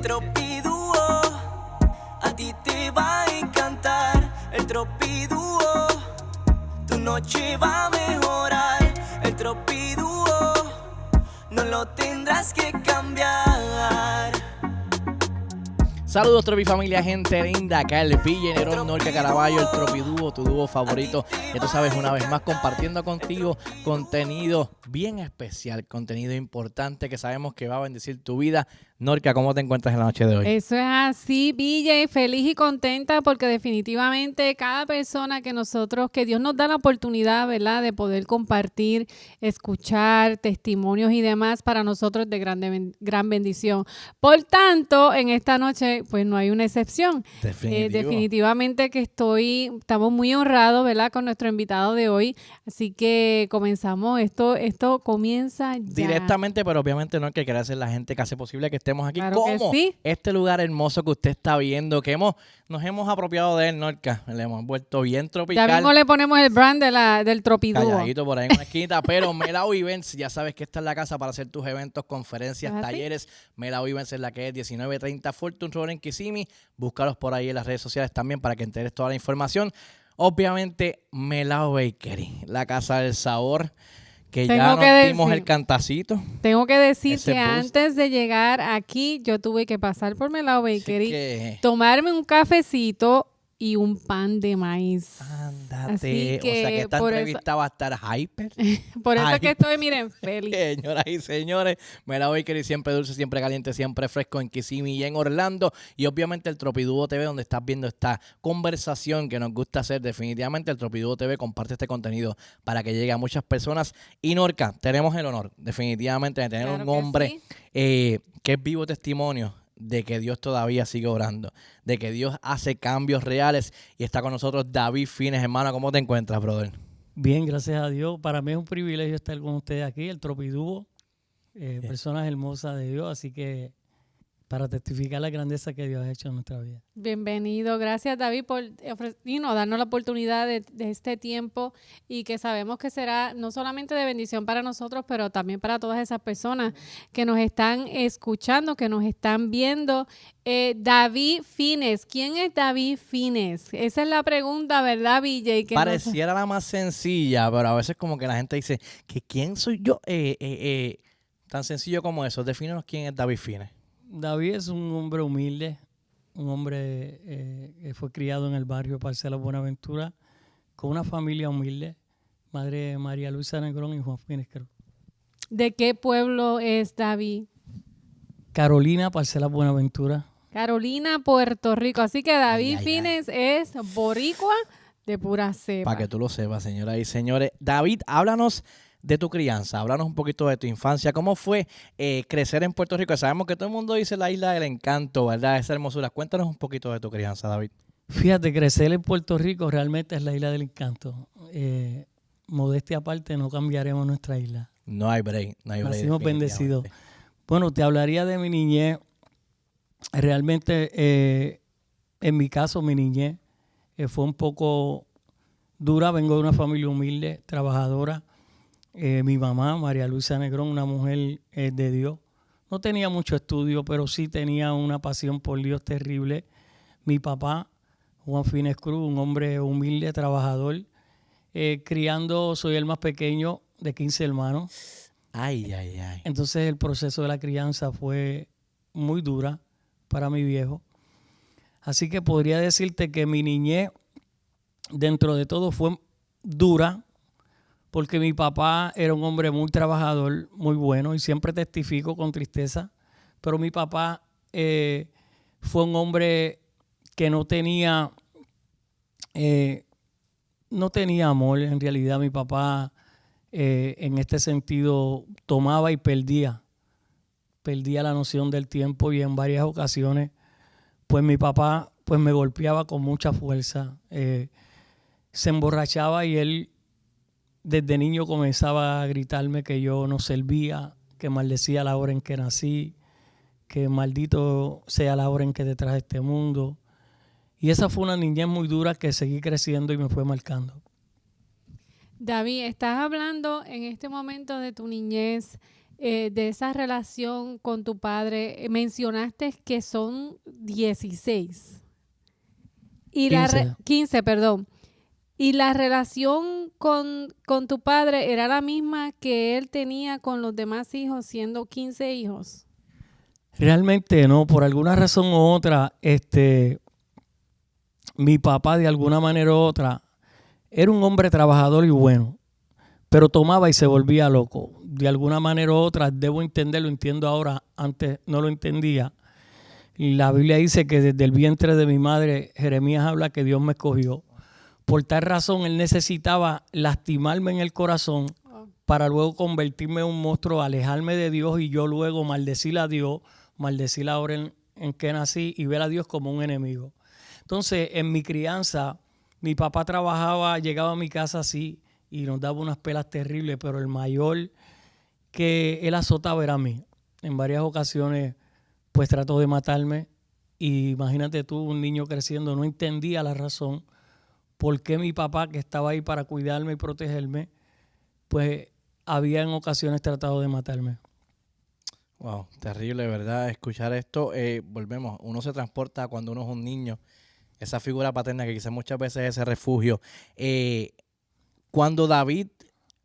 El Tropidúo, a ti te va a encantar. El Tropidúo, tu noche va a mejorar. El Tropidúo, no lo tendrás que cambiar. Saludos Tropi familia, gente linda, acá el Ville, Nerón, Norca Caraballo, el Tropidúo, tu dúo favorito. Ya tú sabes, una vez más compartiendo contigo contenido bien especial, contenido importante que sabemos que va a bendecir tu vida. Norca, ¿cómo te encuentras en la noche de hoy? Eso es así, Ville, feliz y contenta porque definitivamente cada persona que Dios nos da la oportunidad, ¿verdad?, de poder compartir, escuchar testimonios y demás, para nosotros de gran bendición. Por tanto, en esta noche, pues no hay una excepción. Definitivamente que estamos muy honrados, ¿verdad?, con nuestro invitado de hoy. Así que comenzamos, esto comienza ya. Directamente, pero obviamente no, que quiere hacer la gente que hace posible que estemos aquí. Claro que como sí. Este lugar hermoso que usted está viendo, que nos hemos apropiado de él, Norca. Le hemos vuelto bien tropical. Ya mismo le ponemos el brand del Tropidúo. Calladito por ahí en una esquina, pero Melao Events, ya sabes que esta es la casa para hacer tus eventos, conferencias, talleres. Melao Events es la que es 1930 Fortune Road en Kissimmee. Búscalos por ahí en las redes sociales también para que enteres toda la información. Obviamente, Melao Bakery, la casa del sabor, que ya nos dimos el cantacito. Tengo que decir que antes de llegar aquí, yo tuve que pasar por Melao Bakery, tomarme un cafecito y un pan de maíz. Ándate. Así que, o sea que esta entrevista va a estar hyper. Por eso es que estoy, miren, feliz. Señoras y señores, Melao Bakery, siempre dulce, siempre caliente, siempre fresco en Kissimmee y en Orlando. Y obviamente el Tropidúo TV, donde estás viendo esta conversación que nos gusta hacer. Definitivamente el Tropidúo TV comparte este contenido para que llegue a muchas personas. Y Norca, tenemos el honor definitivamente de tener un hombre que es vivo testimonio de que Dios todavía sigue orando, de que Dios hace cambios reales, y está con nosotros David Fines. Hermano, ¿cómo te encuentras, brother? Bien, gracias a Dios. Para mí es un privilegio estar con ustedes aquí, el Tropidúo, personas hermosas de Dios, así que para testificar la grandeza que Dios ha hecho en nuestra vida. Bienvenido. Gracias, David, por darnos la oportunidad de este tiempo, y que sabemos que será no solamente de bendición para nosotros, pero también para todas esas personas que nos están escuchando, que nos están viendo. David Fines, ¿quién es David Fines? Esa es la pregunta, ¿verdad, Ville? Pareciera la más sencilla, pero a veces como que la gente dice que ¿quién soy yo? Tan sencillo como eso. Defínenos quién es David Fines. David es un hombre humilde, un hombre que fue criado en el barrio Parcela Buenaventura, con una familia humilde, madre María Luisa Negrón y Juan Fines Cruz. ¿De qué pueblo es David? Carolina, Parcela Buenaventura. Carolina, Puerto Rico. Así que David Fines es boricua de pura cepa. Para que tú lo sepas, señoras y señores. David, háblanos de tu crianza, háblanos un poquito de tu infancia. ¿Cómo fue crecer en Puerto Rico? Sabemos que todo el mundo dice la isla del encanto, ¿verdad? Esa hermosura. Cuéntanos un poquito de tu crianza, David. Fíjate, crecer en Puerto Rico realmente es la isla del encanto. Modestia aparte, no cambiaremos nuestra isla. No hay break, no hay break. Nacimos bendecidos. Bueno, te hablaría de mi niñez. Realmente, en mi caso, mi niñez fue un poco dura. Vengo de una familia humilde, trabajadora. Mi mamá, María Luisa Negrón, una mujer de Dios. No tenía mucho estudio, pero sí tenía una pasión por Dios terrible. Mi papá, Juan Fines Cruz, un hombre humilde, trabajador. Criando, soy el más pequeño de 15 hermanos. Ay. Entonces el proceso de la crianza fue muy dura para mi viejo. Así que podría decirte que mi niñez, dentro de todo, fue dura, porque mi papá era un hombre muy trabajador, muy bueno, y siempre testifico con tristeza, pero mi papá fue un hombre que no tenía amor. En realidad mi papá en este sentido tomaba y perdía la noción del tiempo, y en varias ocasiones pues mi papá pues me golpeaba con mucha fuerza, se emborrachaba, y él desde niño comenzaba a gritarme que yo no servía, que maldecía la hora en que nací, que maldito sea la hora en que te traje a este mundo. Y esa fue una niñez muy dura que seguí creciendo y me fue marcando. David, estás hablando en este momento de tu niñez. de esa relación con tu padre. Mencionaste que son 16. Y 15, perdón. ¿Y la relación con tu padre era la misma que él tenía con los demás hijos, siendo 15 hijos? Realmente no, por alguna razón u otra, mi papá de alguna manera u otra era un hombre trabajador y bueno, pero tomaba y se volvía loco. De alguna manera u otra, debo entenderlo, entiendo ahora, antes no lo entendía. La Biblia dice que desde el vientre de mi madre, Jeremías habla que Dios me escogió. Por tal razón, él necesitaba lastimarme en el corazón para luego convertirme en un monstruo, alejarme de Dios y yo luego maldecir a Dios, maldecir la hora en que nací y ver a Dios como un enemigo. Entonces, en mi crianza, mi papá trabajaba, llegaba a mi casa así y nos daba unas pelas terribles, pero el mayor que él azotaba era a mí. En varias ocasiones, pues trató de matarme y imagínate tú, un niño creciendo, no entendía la razón por qué mi papá, que estaba ahí para cuidarme y protegerme, pues había en ocasiones tratado de matarme. Wow, terrible, ¿verdad? Escuchar esto, volvemos, uno se transporta cuando uno es un niño, esa figura paterna que quizás muchas veces es ese refugio. Cuando David,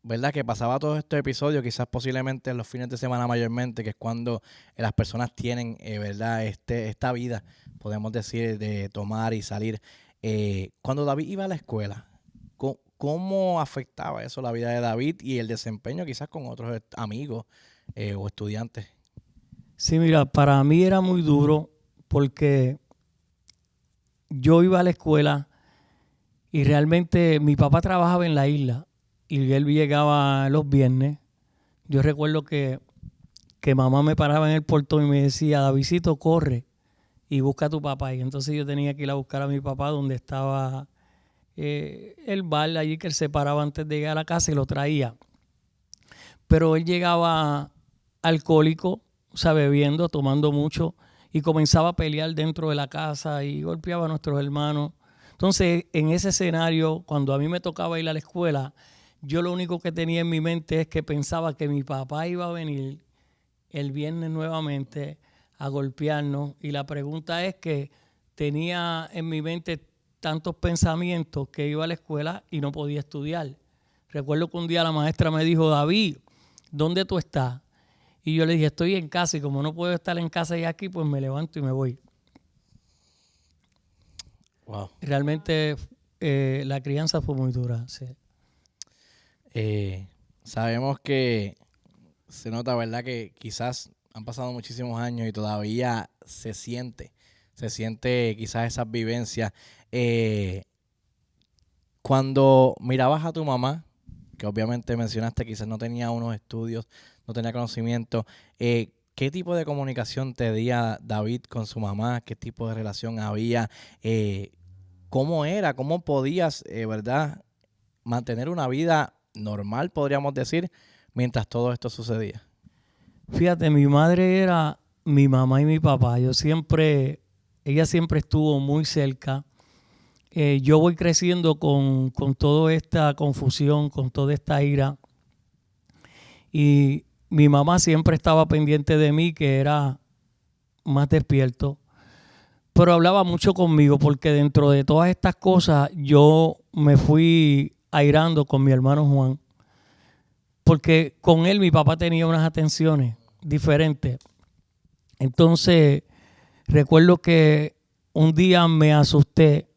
¿verdad? Que pasaba todos estos episodios, quizás posiblemente en los fines de semana mayormente, que es cuando las personas tienen, ¿verdad? Esta vida, podemos decir, de tomar y salir. Cuando David iba a la escuela, ¿cómo afectaba eso la vida de David y el desempeño quizás con otros amigos o estudiantes? Sí, mira, para mí era muy duro porque yo iba a la escuela y realmente mi papá trabajaba en la isla y él llegaba los viernes. Yo recuerdo que mamá me paraba en el portón y me decía, Davidcito, corre y busca a tu papá. Y entonces yo tenía que ir a buscar a mi papá donde estaba el bar allí que él se paraba antes de llegar a la casa y lo traía. Pero él llegaba alcohólico, o sea, bebiendo, tomando mucho y comenzaba a pelear dentro de la casa y golpeaba a nuestros hermanos. Entonces, en ese escenario, cuando a mí me tocaba ir a la escuela, yo lo único que tenía en mi mente es que pensaba que mi papá iba a venir el viernes nuevamente a golpearnos. Y la pregunta es que tenía en mi mente tantos pensamientos que iba a la escuela y no podía estudiar. Recuerdo que un día la maestra me dijo, David, ¿dónde tú estás? Y yo le dije, estoy en casa y como no puedo estar en casa y aquí, pues me levanto y me voy. Wow. Realmente la crianza fue muy dura, sí. Sabemos que se nota, ¿verdad? Que quizás han pasado muchísimos años y todavía se siente quizás esas vivencias. Cuando mirabas a tu mamá, que obviamente mencionaste quizás no tenía unos estudios, no tenía conocimiento, ¿qué tipo de comunicación tenía David con su mamá? ¿Qué tipo de relación había? ¿Cómo era? ¿Cómo podías, verdad, mantener una vida normal, podríamos decir, mientras todo esto sucedía? Fíjate, mi madre era mi mamá y mi papá. Ella siempre estuvo muy cerca. Yo voy creciendo con toda esta confusión, con toda esta ira. Y mi mamá siempre estaba pendiente de mí, que era más despierto. Pero hablaba mucho conmigo porque dentro de todas estas cosas yo me fui airando con mi hermano Juan. Porque con él mi papá tenía unas atenciones diferentes. Entonces, recuerdo que un día me asusté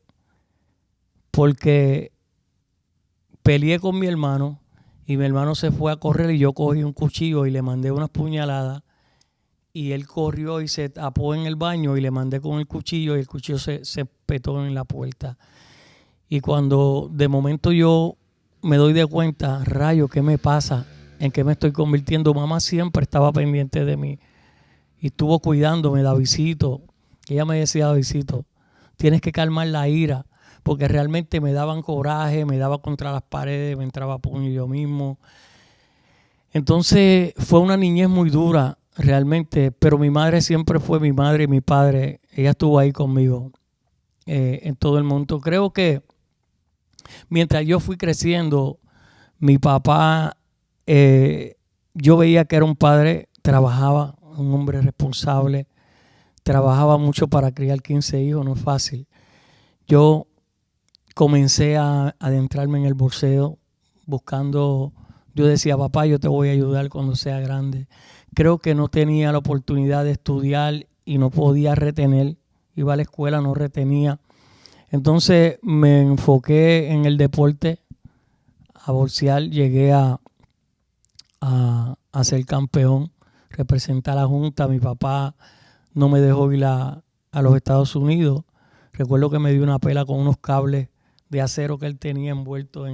porque peleé con mi hermano y mi hermano se fue a correr y yo cogí un cuchillo y le mandé unas puñaladas y él corrió y se tapó en el baño y le mandé con el cuchillo y el cuchillo se petó en la puerta. Y cuando de momento yo me doy de cuenta, rayo, ¿qué me pasa? ¿En qué me estoy convirtiendo? Mamá siempre estaba pendiente de mí y estuvo cuidándome, Davidcito. Ella me decía, Davidcito, tienes que calmar la ira, porque realmente me daban coraje, me daba contra las paredes, me entraba a puño yo mismo. Entonces fue una niñez muy dura realmente, pero mi madre siempre fue mi madre y mi padre. Ella estuvo ahí conmigo en todo el mundo. Creo que mientras yo fui creciendo, mi papá yo veía que era un padre, trabajaba, un hombre responsable, trabajaba mucho para criar 15 hijos, no es fácil. Yo comencé a adentrarme en el boxeo, buscando, yo decía, papá, yo te voy a ayudar cuando sea grande. Creo que no tenía la oportunidad de estudiar y no podía retener, iba a la escuela, no retenía. Entonces me enfoqué en el deporte, a boxear, llegué a ser campeón, representar a la Junta. Mi papá no me dejó ir a los Estados Unidos. Recuerdo que me dio una pela con unos cables de acero que él tenía envuelto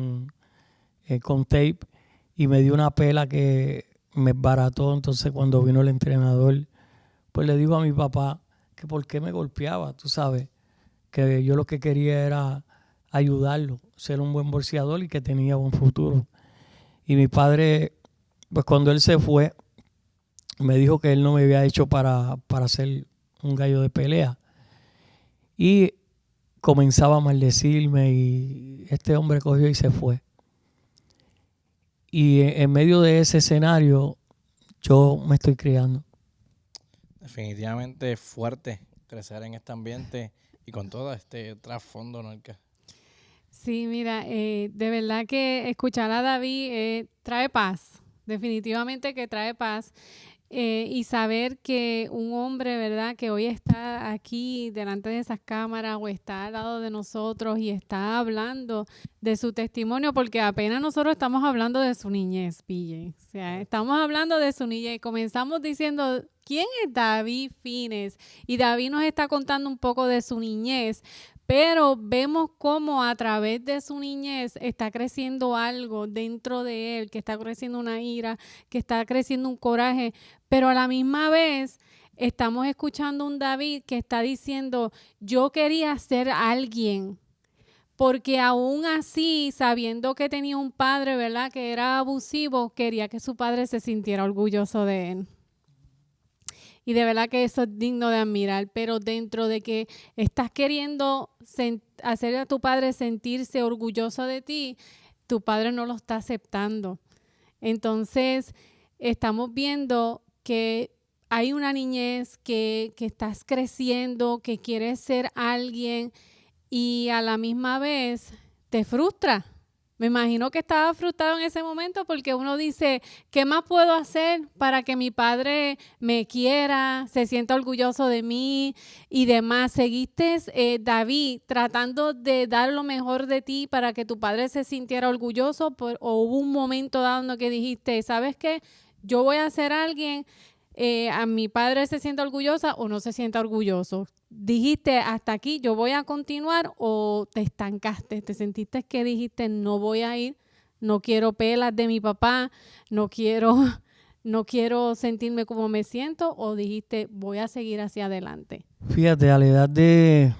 con tape, y me dio una pela que me barató. Entonces cuando vino el entrenador, pues le dijo a mi papá que por qué me golpeaba, tú sabes, que yo lo que quería era ayudarlo, ser un buen boxeador y que tenía buen futuro. Y mi padre, pues cuando él se fue, me dijo que él no me había hecho para ser un gallo de pelea. Y comenzaba a maldecirme y este hombre cogió y se fue. Y en medio de ese escenario yo me estoy criando. Definitivamente fuerte crecer en este ambiente y con todo este trasfondo, Norca. Sí, mira, de verdad que escuchar a David trae paz, definitivamente que trae paz. Y saber que un hombre, ¿verdad?, que hoy está aquí delante de esas cámaras o está al lado de nosotros y está hablando de su testimonio, porque apenas nosotros estamos hablando de su niñez, PJ. O sea, estamos hablando de su niñez. Comenzamos diciendo, ¿quién es David Fines? Y David nos está contando un poco de su niñez, pero vemos cómo a través de su niñez está creciendo algo dentro de él, que está creciendo una ira, que está creciendo un coraje, pero a la misma vez estamos escuchando un David que está diciendo, yo quería ser alguien, porque aún así, sabiendo que tenía un padre, ¿verdad?, que era abusivo, quería que su padre se sintiera orgulloso de él. Y de verdad que eso es digno de admirar, pero dentro de que estás queriendo hacer a tu padre sentirse orgulloso de ti, tu padre no lo está aceptando. Entonces, estamos viendo que hay una niñez que estás creciendo, que quieres ser alguien y a la misma vez te frustra. Me imagino que estaba frustrado en ese momento porque uno dice, ¿qué más puedo hacer para que mi padre me quiera, se sienta orgulloso de mí y demás? ¿Seguiste, David, tratando de dar lo mejor de ti para que tu padre se sintiera orgulloso? ¿O hubo un momento dado en que dijiste, ¿sabes qué? Yo voy a ser alguien, a mi padre se sienta orgullosa o no se sienta orgulloso. ¿Dijiste hasta aquí, yo voy a continuar o te estancaste? ¿Te sentiste que dijiste no voy a ir, no quiero pelas de mi papá, no quiero sentirme como me siento? ¿O dijiste voy a seguir hacia adelante? Fíjate, a la edad de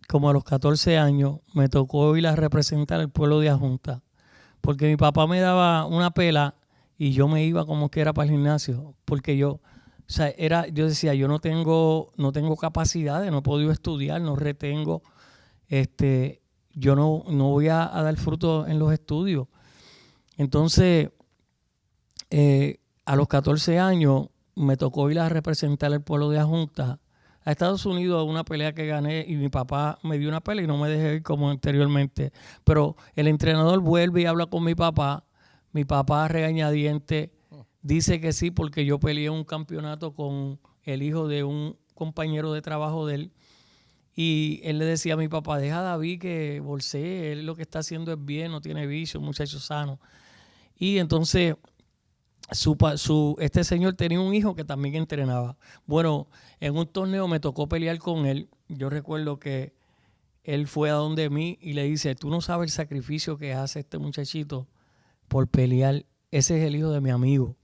como a los 14 años me tocó ir a representar al pueblo de Ajunta, porque mi papá me daba una pela y yo me iba como que era para el gimnasio, porque yo decía, yo no tengo capacidades, no he podido estudiar, no retengo, yo no voy a dar fruto en los estudios. Entonces, a los 14 años me tocó ir a representar al pueblo de Ajunta a Estados Unidos a una pelea que gané y mi papá me dio una pelea y no me dejé ir como anteriormente. Pero el entrenador vuelve y habla con mi papá regañadiente, dice que sí porque yo peleé un campeonato con el hijo de un compañero de trabajo de él y él le decía a mi papá, deja a David que bolsee, él lo que está haciendo es bien, no tiene vicio, un muchacho sano. Y entonces este señor tenía un hijo que también entrenaba. Bueno, en un torneo me tocó pelear con él. Yo recuerdo que él fue a donde mí y le dice, tú no sabes el sacrificio que hace este muchachito por pelear. Ese es el hijo de mi amigo.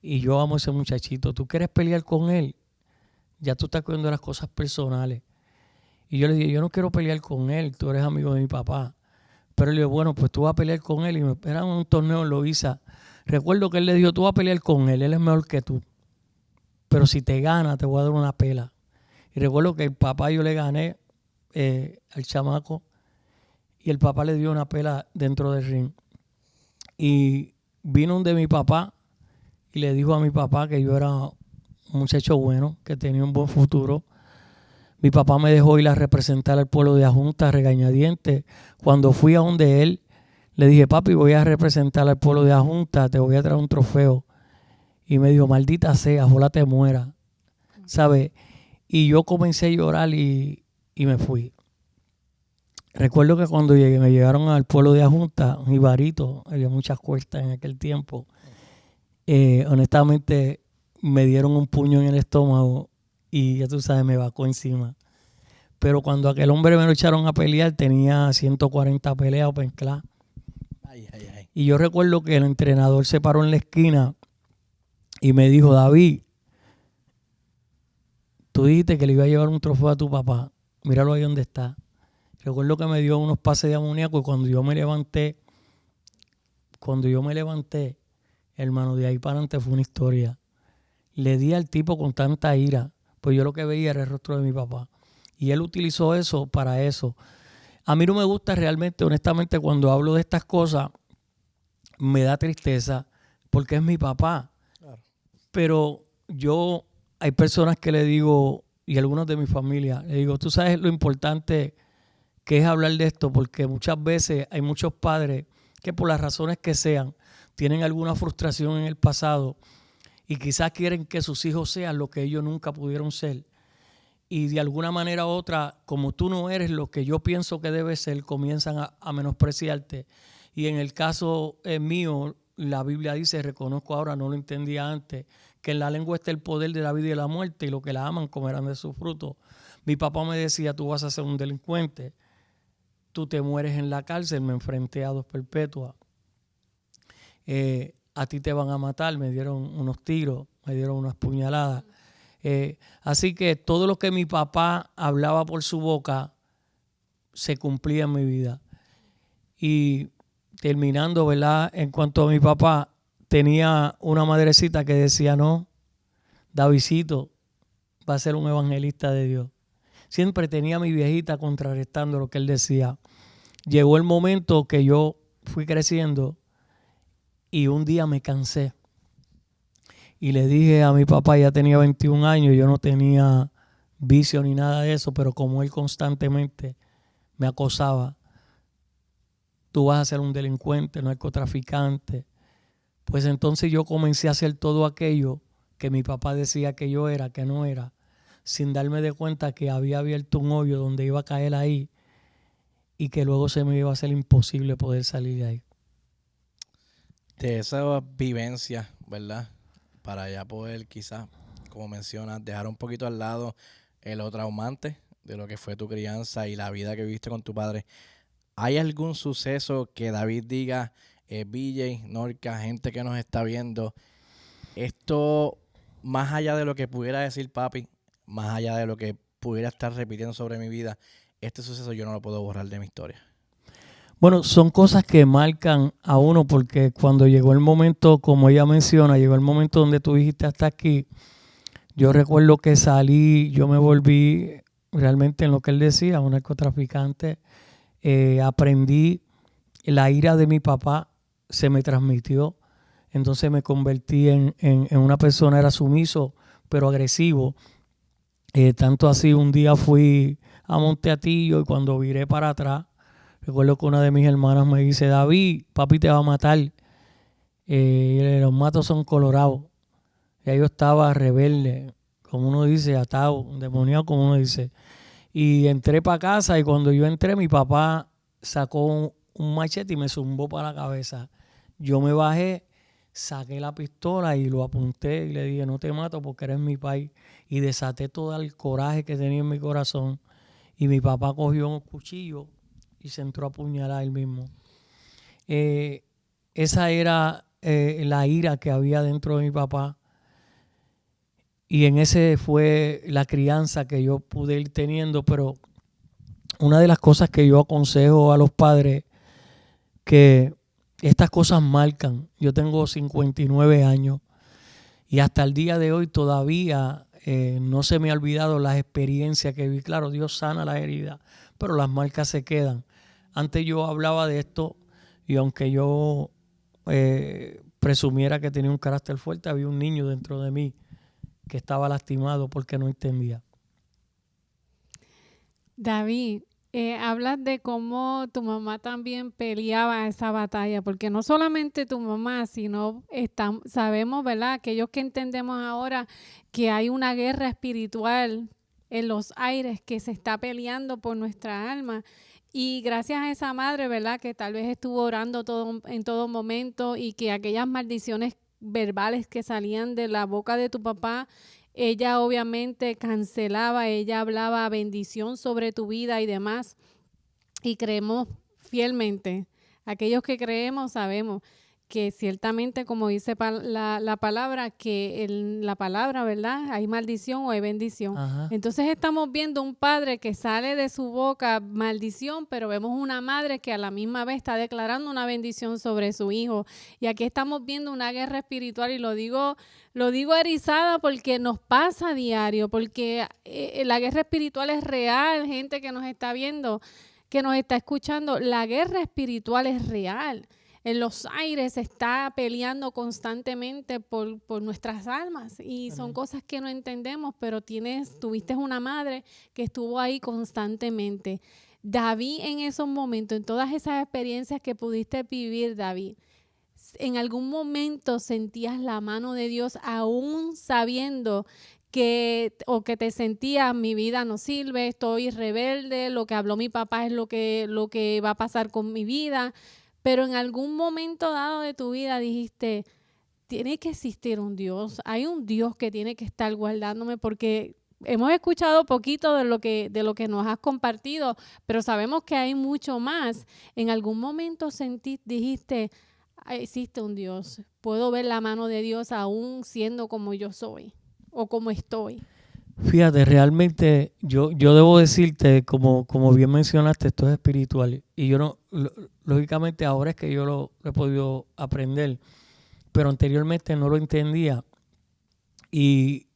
Y yo amo a ese muchachito. ¿Tú quieres pelear con él? Ya tú estás cogiendo las cosas personales. Y yo le dije, yo no quiero pelear con él. Tú eres amigo de mi papá. Pero él le dijo, bueno, pues tú vas a pelear con él. Y me esperan en un torneo en Loíza. Recuerdo que él le dijo, tú vas a pelear con él. Él es mejor que tú. Pero si te gana, te voy a dar una pela. Y recuerdo que el papá yo le gané al chamaco. Y el papá le dio una pela dentro del ring. Y vino donde mi papá y le dijo a mi papá que yo era un muchacho bueno, que tenía un buen futuro. Mi papá me dejó ir a representar al pueblo de Ajunta, regañadientes. Cuando fui a donde él, le dije, papi, voy a representar al pueblo de Ajunta, te voy a traer un trofeo. Y me dijo, maldita sea, ojalá te muera, ¿sabes? Y yo comencé a llorar y me fui. Recuerdo que cuando llegué, me llegaron al pueblo de Ajunta, un ibarito, había muchas cuestas en aquel tiempo. Honestamente, me dieron un puño en el estómago y ya tú sabes, me bajó encima. Pero cuando aquel hombre me lo echaron a pelear, tenía 140 peleas open class. Y yo recuerdo que el entrenador se paró en la esquina y me dijo, David, tú dijiste que le iba a llevar un trofeo a tu papá. Míralo ahí donde está. Recuerdo que me dio unos pases de amoníaco y cuando yo me levanté, hermano, de ahí para adelante fue una historia. Le di al tipo con tanta ira, pues yo lo que veía era el rostro de mi papá. Y él utilizó eso para eso. A mí no me gusta realmente, honestamente, cuando hablo de estas cosas, me da tristeza porque es mi papá. Claro. Pero hay personas que le digo, y algunos de mi familia, le digo, tú sabes lo importante que es hablar de esto, porque muchas veces hay muchos padres que por las razones que sean, tienen alguna frustración en el pasado y quizás quieren que sus hijos sean lo que ellos nunca pudieron ser. Y de alguna manera u otra, como tú no eres lo que yo pienso que debes ser, comienzan a menospreciarte. Y en el caso mío, la Biblia dice, reconozco ahora, no lo entendía antes, que en la lengua está el poder de la vida y de la muerte y los que la aman comerán de sus frutos. Mi papá me decía, tú vas a ser un delincuente, tú te mueres en la cárcel, me enfrenté a 2 perpetuas. A ti te van a matar, me dieron unos tiros, me dieron unas puñaladas. Así que todo lo que mi papá hablaba por su boca se cumplía en mi vida. Y terminando, ¿verdad? En cuanto a mi papá, tenía una madrecita que decía, no, Davidcito va a ser un evangelista de Dios. Siempre tenía a mi viejita contrarrestando lo que él decía. Llegó el momento que yo fui creciendo y un día me cansé. Y le dije a mi papá, ya tenía 21 años, yo no tenía vicio ni nada de eso, pero como él constantemente me acosaba, tú vas a ser un delincuente, narcotraficante. Pues entonces yo comencé a hacer todo aquello que mi papá decía que yo era, que no era, sin darme de cuenta que había abierto un hoyo donde iba a caer ahí y que luego se me iba a hacer imposible poder salir de ahí. De esa vivencia, ¿verdad? Para ya poder quizás, como mencionas, dejar un poquito al lado lo traumante de lo que fue tu crianza y la vida que viviste con tu padre. ¿Hay algún suceso que David diga, BJ, Norca, gente que nos está viendo, esto más allá de lo que pudiera decir papi, más allá de lo que pudiera estar repitiendo sobre mi vida, este suceso yo no lo puedo borrar de mi historia? Bueno, son cosas que marcan a uno porque cuando llegó el momento, como ella menciona, llegó el momento donde tú dijiste hasta aquí, yo recuerdo que salí, yo me volví realmente en lo que él decía, un narcotraficante. Aprendí, la ira de mi papá se me transmitió, entonces me convertí en una persona, era sumiso, pero agresivo. Tanto así, un día fui a Monteatillo y cuando viré para atrás, recuerdo que una de mis hermanas me dice, David, papi te va a matar. Los matos son colorados. Ya yo estaba rebelde, como uno dice, atado, endemoniado, como uno dice. Y entré para casa y cuando yo entré, mi papá sacó un machete y me zumbó para la cabeza. Yo me bajé, saqué la pistola y lo apunté y le dije, no te mato porque eres mi país. Y desaté todo el coraje que tenía en mi corazón. Y mi papá cogió un cuchillo y se entró a apuñalar él mismo. Esa era la ira que había dentro de mi papá. Y en ese fue la crianza que yo pude ir teniendo. Pero una de las cosas que yo aconsejo a los padres, que estas cosas marcan. Yo tengo 59 años y hasta el día de hoy todavía no se me ha olvidado las experiencias que vi. Claro, Dios sana las heridas, pero las marcas se quedan. Antes yo hablaba de esto y aunque yo presumiera que tenía un carácter fuerte, había un niño dentro de mí que estaba lastimado porque no entendía. David, hablas de cómo tu mamá también peleaba esa batalla, porque no solamente tu mamá, sino sabemos, ¿verdad? Aquellos que entendemos ahora que hay una guerra espiritual en los aires que se está peleando por nuestra alma. Y gracias a esa madre, ¿verdad? Que tal vez estuvo orando en todo momento y que aquellas maldiciones verbales que salían de la boca de tu papá, ella obviamente cancelaba, ella hablaba bendición sobre tu vida y demás. Y creemos fielmente, aquellos que creemos sabemos que ciertamente, como dice la palabra, que en la palabra, ¿verdad? Hay maldición o hay bendición. Ajá. Entonces estamos viendo un padre que sale de su boca maldición, pero vemos una madre que a la misma vez está declarando una bendición sobre su hijo. Y aquí estamos viendo una guerra espiritual y lo digo erizada porque nos pasa a diario, porque la guerra espiritual es real, gente que nos está viendo, que nos está escuchando. La guerra espiritual es real. En los aires se está peleando constantemente por nuestras almas y son cosas que no entendemos, pero tuviste una madre que estuvo ahí constantemente. David, en esos momentos, en todas esas experiencias que pudiste vivir, David, ¿en algún momento sentías la mano de Dios aún sabiendo que te sentías, mi vida no sirve, estoy rebelde, lo que habló mi papá es lo que va a pasar con mi vida? Pero en algún momento dado de tu vida dijiste, tiene que existir un Dios, hay un Dios que tiene que estar guardándome, porque hemos escuchado poquito de lo que nos has compartido, pero sabemos que hay mucho más. En algún momento dijiste, existe un Dios, puedo ver la mano de Dios aún siendo como yo soy o como estoy. Fíjate, realmente yo debo decirte, como bien mencionaste, esto es espiritual. Y yo no, lógicamente ahora es que yo lo he podido aprender, pero anteriormente no lo entendía. Y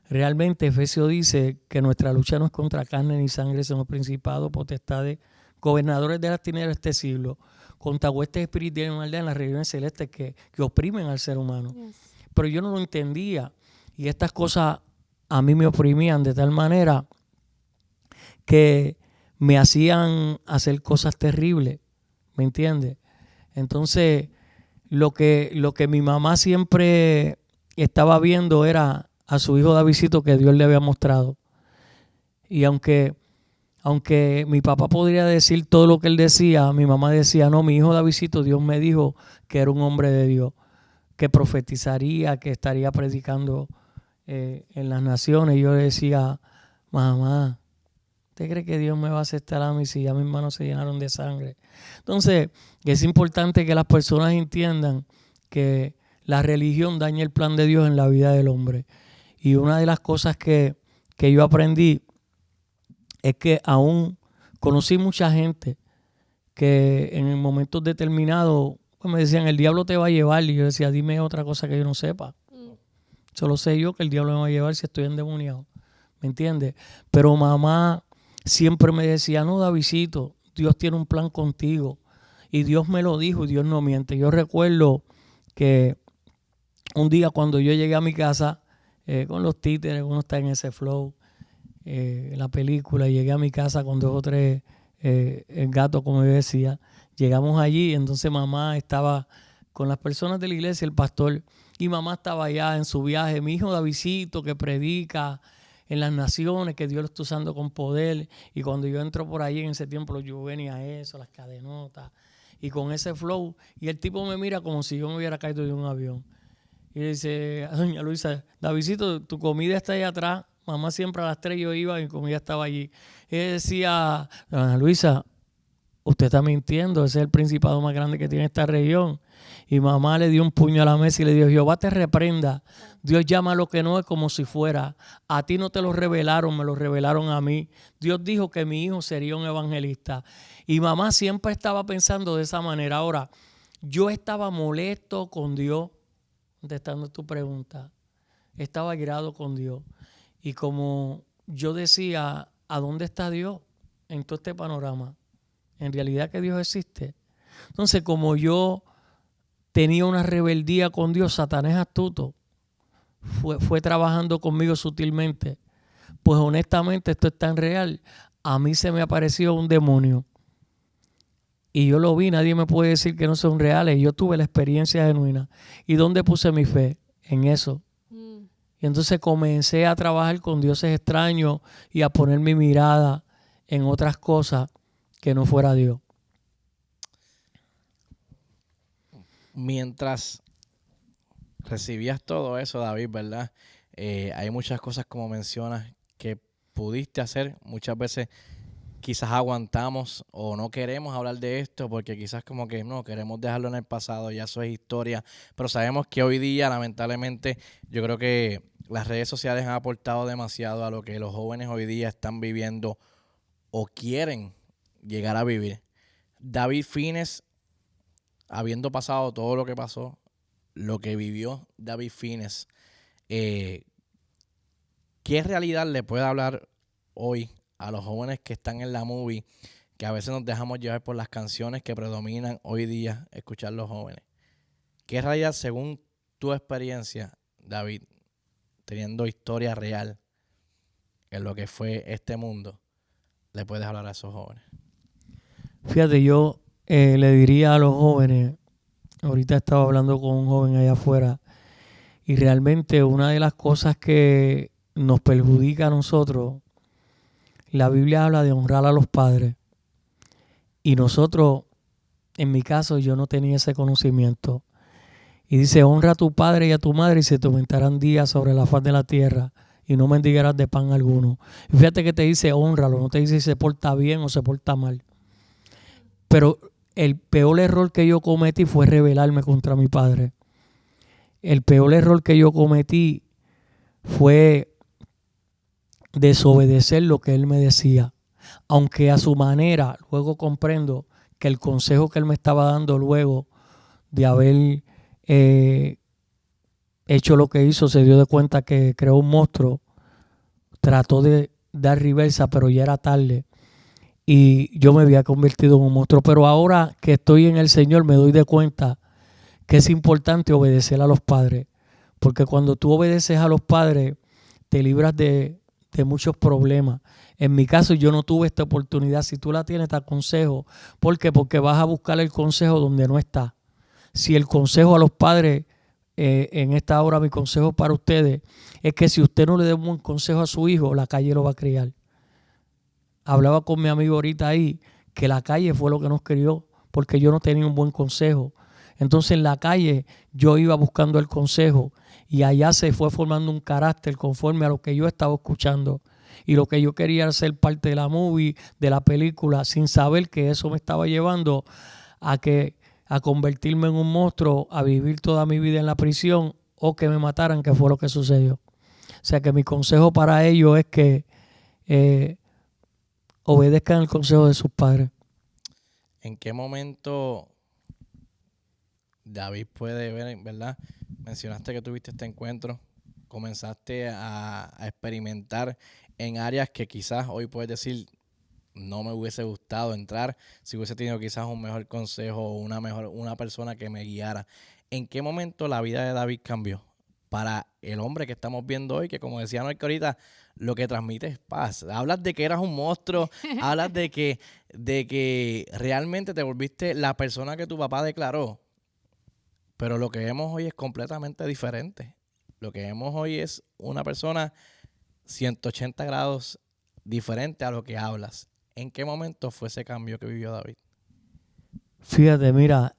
realmente Efesios dice que nuestra lucha no es contra carne ni sangre, sino principados, potestades, gobernadores de las tinieblas de este siglo, contra huestes espirituales de maldad en las regiones celestes que oprimen al ser humano. Yes. Pero yo no lo entendía. Y estas cosas a mí me oprimían de tal manera que me hacían hacer cosas terribles, ¿me entiendes? Entonces, lo que mi mamá siempre estaba viendo era a su hijo Davidcito que Dios le había mostrado. Y aunque mi papá podría decir todo lo que él decía, mi mamá decía, no, mi hijo Davidcito, Dios me dijo que era un hombre de Dios, que profetizaría, que estaría predicando en las naciones. Y yo le decía, mamá, ¿usted cree que Dios me va a aceptar a mí si ya mis manos se llenaron de sangre? Entonces, es importante que las personas entiendan que la religión daña el plan de Dios en la vida del hombre. Y una de las cosas que yo aprendí es que aún conocí mucha gente que en momentos determinados pues me decían, el diablo te va a llevar. Y yo decía, dime otra cosa que yo no sepa. Solo sé yo que el diablo me va a llevar si estoy endemoniado. ¿Me entiendes? Pero mamá siempre me decía, no, Davidcito, Dios tiene un plan contigo. Y Dios me lo dijo y Dios no miente. Yo recuerdo que un día cuando yo llegué a mi casa con los títeres, uno está en ese flow, la película, llegué a mi casa con 2 o 3 gatos, como yo decía. Llegamos allí, entonces mamá estaba con las personas de la iglesia, el pastor, y mamá estaba allá en su viaje. Mi hijo Davidcito, que predica en las naciones, que Dios lo está usando con poder. Y cuando yo entro por ahí en ese tiempo, yo venía eso, las cadenotas, y con ese flow, y el tipo me mira como si yo me hubiera caído de un avión. Y dice, doña Luisa, Davidcito, tu comida está ahí atrás. Mamá siempre a las 3 yo iba y mi comida estaba allí. Y ella decía, doña Luisa, usted está mintiendo, ese es el principado más grande que tiene esta región. Y mamá le dio un puño a la mesa y le dijo, Jehová te reprenda. Dios llama a lo que no es como si fuera. A ti no te lo revelaron, me lo revelaron a mí. Dios dijo que mi hijo sería un evangelista. Y mamá siempre estaba pensando de esa manera. Ahora, yo estaba molesto con Dios, contestando tu pregunta. Estaba irado con Dios. Y como yo decía, ¿a dónde está Dios en todo este panorama? En realidad que Dios existe. Entonces, como yo tenía una rebeldía con Dios. Satanás astuto fue trabajando conmigo sutilmente. Pues honestamente esto es tan real. A mí se me apareció un demonio y yo lo vi. Nadie me puede decir que no son reales. Yo tuve la experiencia genuina. ¿Y dónde puse mi fe? En eso. Y entonces comencé a trabajar con dioses extraños y a poner mi mirada en otras cosas que no fuera Dios. Mientras recibías todo eso, David, ¿verdad? Hay muchas cosas, como mencionas, que pudiste hacer. Muchas veces quizás aguantamos o no queremos hablar de esto porque quizás como que no, queremos dejarlo en el pasado, ya eso es historia. Pero sabemos que hoy día, lamentablemente, yo creo que las redes sociales han aportado demasiado a lo que los jóvenes hoy día están viviendo o quieren llegar a vivir. David Fines, habiendo pasado todo lo que pasó, lo que vivió David Fines, ¿qué realidad le puede hablar hoy a los jóvenes que están en la movie, que a veces nos dejamos llevar por las canciones que predominan hoy día escuchar los jóvenes? ¿Qué realidad, según tu experiencia, David, teniendo historia real en lo que fue este mundo, le puedes hablar a esos jóvenes? Fíjate, yo le diría a los jóvenes, ahorita estaba hablando con un joven allá afuera, y realmente una de las cosas que nos perjudica a nosotros, la Biblia habla de honrar a los padres. Y nosotros, en mi caso, yo no tenía ese conocimiento. Y dice, honra a tu padre y a tu madre y se te aumentarán días sobre la faz de la tierra y no mendigarás de pan alguno. Y fíjate que te dice honralo, no te dice si se porta bien o se porta mal. Pero el peor error que yo cometí fue rebelarme contra mi padre. El peor error que yo cometí fue desobedecer lo que él me decía, aunque a su manera. Luego comprendo que el consejo que él me estaba dando luego de haber hecho lo que hizo, se dio de cuenta que creó un monstruo, trató de dar reversa, pero ya era tarde y yo me había convertido en un monstruo. Pero ahora que estoy en el Señor me doy de cuenta que es importante obedecer a los padres, porque cuando tú obedeces a los padres te libras de muchos problemas. En mi caso yo no tuve esta oportunidad. Si tú la tienes, te aconsejo. ¿Por qué? Porque vas a buscar el consejo donde no está. Si el consejo a los padres, en esta hora mi consejo para ustedes es que si usted no le da un buen consejo a su hijo, la calle lo va a criar. Hablaba con mi amigo ahorita ahí que la calle fue lo que nos crió porque yo no tenía un buen consejo. Entonces en la calle yo iba buscando el consejo y allá se fue formando un carácter conforme a lo que yo estaba escuchando y lo que yo quería era ser parte de la movie, de la película, sin saber que eso me estaba llevando a convertirme en un monstruo, a vivir toda mi vida en la prisión o que me mataran, que fue lo que sucedió. O sea que mi consejo para ellos es que obedezcan el consejo de sus padres. ¿En qué momento David puede ver, verdad? Mencionaste que tuviste este encuentro, comenzaste a experimentar en áreas que quizás hoy puedes decir no me hubiese gustado entrar si hubiese tenido quizás un mejor consejo o una persona que me guiara. ¿En qué momento la vida de David cambió para el hombre que estamos viendo hoy, que como decía Norca ahorita, lo que transmite es paz? Hablas de que eras un monstruo, hablas de que realmente te volviste la persona que tu papá declaró, pero lo que vemos hoy es completamente diferente. Lo que vemos hoy es una persona 180 grados diferente a lo que hablas. ¿En qué momento fue ese cambio que vivió David? Fíjate, mira,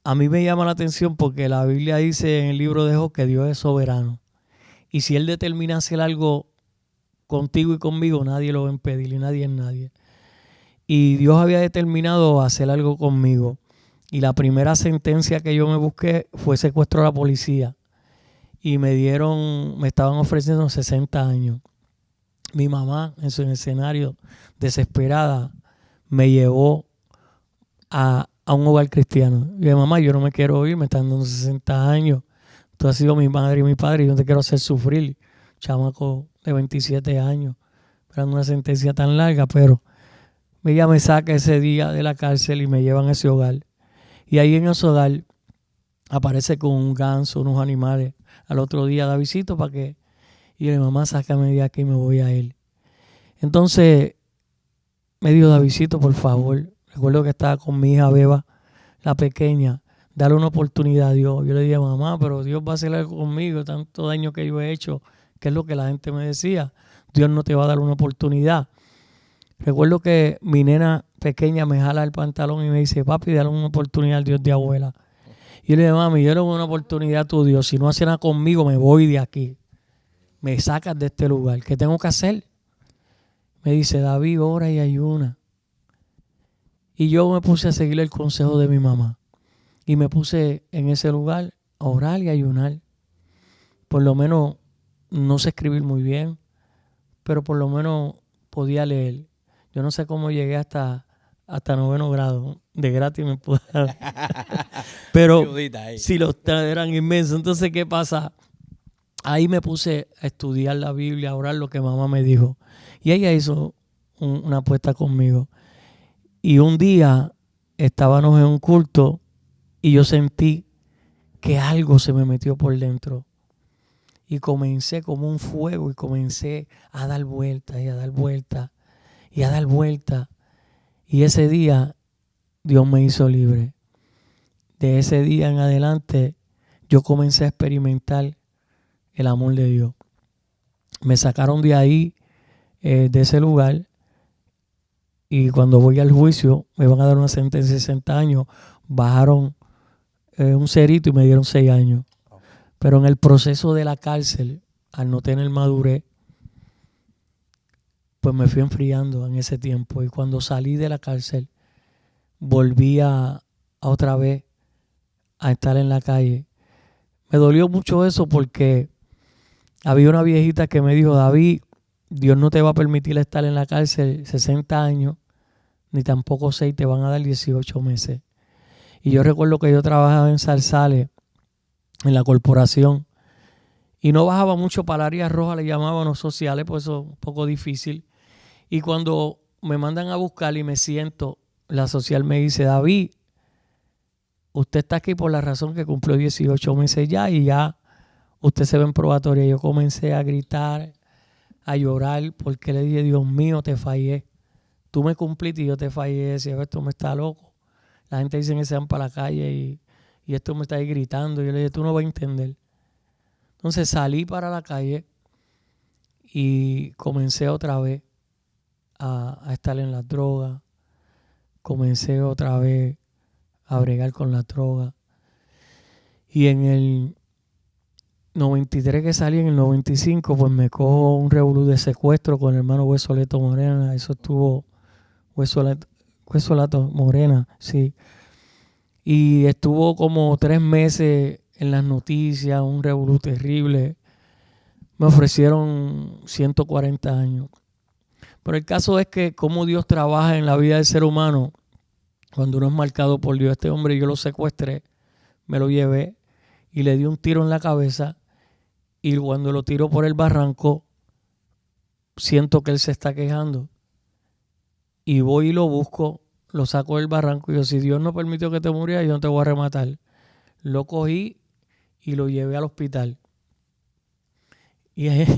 a mí me llama la atención porque la Biblia dice en el libro de Job que Dios es soberano. Y si Él determina hacer algo contigo y conmigo, nadie lo va a impedir y nadie es nadie. Y Dios había determinado hacer algo conmigo. Y la primera sentencia que yo me busqué fue secuestro a la policía. Y me estaban ofreciendo 60 años. Mi mamá, en su escenario, desesperada, me llevó a un hogar cristiano. Y dije, mamá, yo no me quiero ir, me están dando 60 años. Tú has sido mi madre y mi padre y yo no te quiero hacer sufrir. Chamaco de 27 años, esperando una sentencia tan larga, pero ella me saca ese día de la cárcel y me llevan a ese hogar. Y ahí en ese hogar aparece con un ganso, unos animales. Al otro día da visita para que... Y yo le digo, mamá, sácame de aquí y me voy a él. Entonces me dijo, Davidcito, por favor. Recuerdo que estaba con mi hija Beba, la pequeña. Dale una oportunidad a Dios. Yo le dije, mamá, pero Dios va a hacer algo conmigo, tanto daño que yo he hecho, que es lo que la gente me decía. Dios no te va a dar una oportunidad. Recuerdo que mi nena pequeña me jala el pantalón y me dice, papi, dale una oportunidad al Dios de abuela. Y yo le dije, mami, yo no doy una oportunidad a tu Dios. Si no hace nada conmigo, me voy de aquí. Me sacas de este lugar. ¿Qué tengo que hacer? Me dice, David, ora y ayuna. Y yo me puse a seguir el consejo de mi mamá. Y me puse en ese lugar a orar y ayunar. Por lo menos no sé escribir muy bien, pero por lo menos podía leer. Yo no sé cómo llegué hasta 9º grado. De gratis me pude dar. Pero si los eran inmensos. Entonces, ¿qué pasa? Ahí me puse a estudiar la Biblia, a orar lo que mamá me dijo. Y ella hizo una apuesta conmigo. Y un día estábamos en un culto y yo sentí que algo se me metió por dentro. Y comencé como un fuego y comencé a dar vueltas y a dar vueltas y a dar vueltas. Y ese día Dios me hizo libre. De ese día en adelante yo comencé a experimentar el amor de Dios. Me sacaron de ahí, de ese lugar, y cuando voy al juicio me van a dar una sentencia de 60 años. Bajaron un cerito y me dieron 6 años. Pero en el proceso de la cárcel, al no tener madurez, pues me fui enfriando en ese tiempo. Y cuando salí de la cárcel, volví a otra vez a estar en la calle. Me dolió mucho eso porque había una viejita que me dijo, David, Dios no te va a permitir estar en la cárcel 60 años, ni tampoco 6, te van a dar 18 meses. Y yo recuerdo que yo trabajaba en Zarzales, en la corporación, y no bajaba mucho para el área roja, le llamaban los sociales, pues eso es un poco difícil. Y cuando me mandan a buscar y me siento, la social me dice, David, usted está aquí por la razón que cumplió 18 meses ya y ya usted se ve en probatoria. Yo comencé a gritar, a llorar, porque le dije, Dios mío, te fallé. Tú me cumpliste y yo te fallé. Decía, esto me está loco. La gente dice que se van para la calle y esto me está ahí gritando. Yo le dije, tú no vas a entender. Entonces salí para la calle y comencé otra vez a estar en las drogas. Comencé otra vez a bregar con la droga. Y en el 93 que salí, en el 95, pues me cojo un revolú de secuestro con el hermano Huesoleto Morena. Eso estuvo Huesoleto Morena, sí. Y estuvo como 3 meses en las noticias, un revolú terrible. Me ofrecieron 140 años. Pero el caso es que cómo Dios trabaja en la vida del ser humano cuando uno es marcado por Dios. Este hombre yo lo secuestré, me lo llevé y le di un tiro en la cabeza. Y cuando lo tiro por el barranco, siento que él se está quejando. Y voy y lo busco, lo saco del barranco y yo, si Dios no permitió que te murieras, yo no te voy a rematar. Lo cogí y lo llevé al hospital. Y es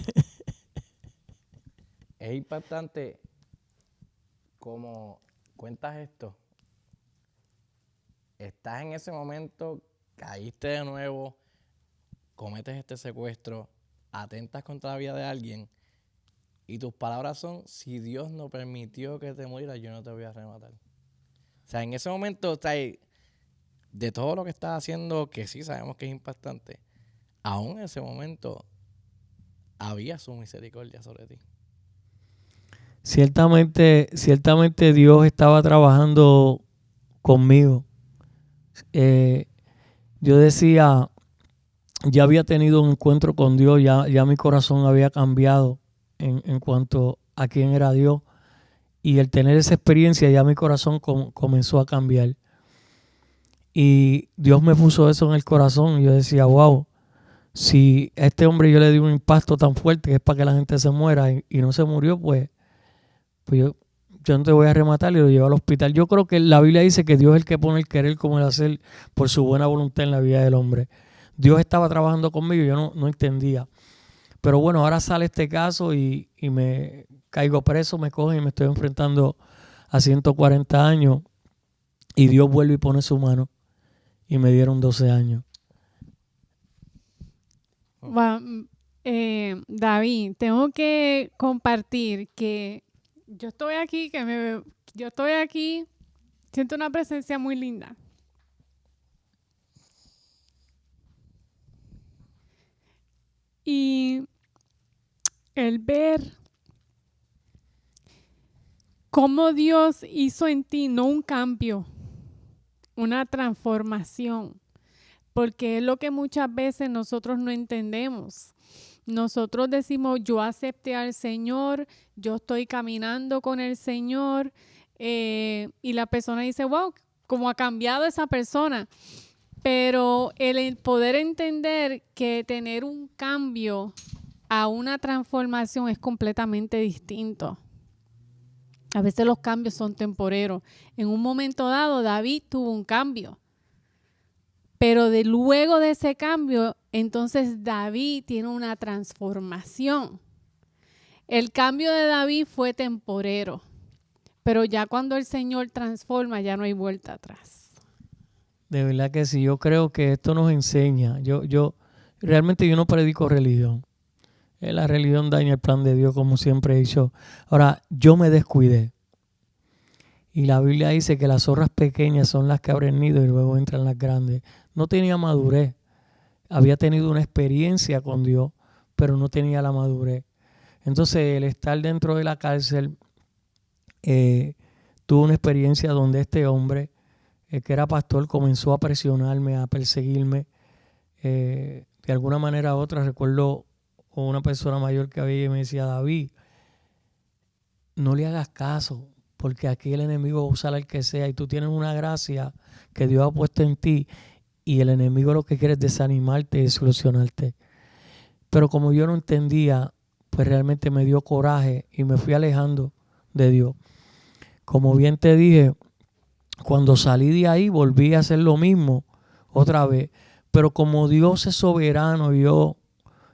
impactante como cuentas esto. Estás en ese momento, caíste de nuevo, cometes este secuestro, atentas contra la vida de alguien y tus palabras son, si Dios no permitió que te murieras, yo no te voy a rematar. O sea, en ese momento, o sea, de todo lo que estás haciendo, que sí sabemos que es impactante, aún en ese momento había su misericordia sobre ti. Ciertamente Dios estaba trabajando conmigo. Yo decía, ya había tenido un encuentro con Dios, ya mi corazón había cambiado en cuanto a quién era Dios. Y el tener esa experiencia, ya mi corazón comenzó a cambiar. Y Dios me puso eso en el corazón. Y yo decía, wow, si a este hombre yo le di un impacto tan fuerte que es para que la gente se muera y no se murió, pues yo no te voy a rematar, y lo llevó al hospital. Yo creo que la Biblia dice que Dios es el que pone el querer como el hacer por su buena voluntad en la vida del hombre. Dios estaba trabajando conmigo y yo no entendía. Pero bueno, ahora sale este caso y me caigo preso, me cogen y me estoy enfrentando a 140 años y Dios vuelve y pone su mano y me dieron 12 años. David, tengo que compartir que yo estoy aquí, siento una presencia muy linda. Y el ver cómo Dios hizo en ti, no un cambio, una transformación, porque es lo que muchas veces nosotros no entendemos. Nosotros decimos, yo acepté al Señor, yo estoy caminando con el Señor, y la persona dice, wow, cómo ha cambiado esa persona. Pero el poder entender que tener un cambio a una transformación es completamente distinto. A veces los cambios son temporeros. En un momento dado, David tuvo un cambio. Pero luego de ese cambio, entonces David tiene una transformación. El cambio de David fue temporero. Pero ya cuando el Señor transforma, ya no hay vuelta atrás. De verdad que sí, yo creo que esto nos enseña. Realmente yo no predico religión. La religión daña el plan de Dios, como siempre he dicho. Ahora, yo me descuidé. Y la Biblia dice que las zorras pequeñas son las que abren nido y luego entran las grandes. No tenía madurez. Había tenido una experiencia con Dios, pero no tenía la madurez. Entonces, el estar dentro de la cárcel, tuve una experiencia donde este hombre, que era pastor, comenzó a presionarme, a perseguirme. De alguna manera u otra, recuerdo una persona mayor que había y me decía, David, no le hagas caso, porque aquí el enemigo va a usar al que sea y tú tienes una gracia que Dios ha puesto en ti y el enemigo lo que quiere es desanimarte y desilusionarte. Pero como yo no entendía, pues realmente me dio coraje y me fui alejando de Dios. Como bien te dije, cuando salí de ahí volví a hacer lo mismo otra vez. Pero como Dios es soberano, yo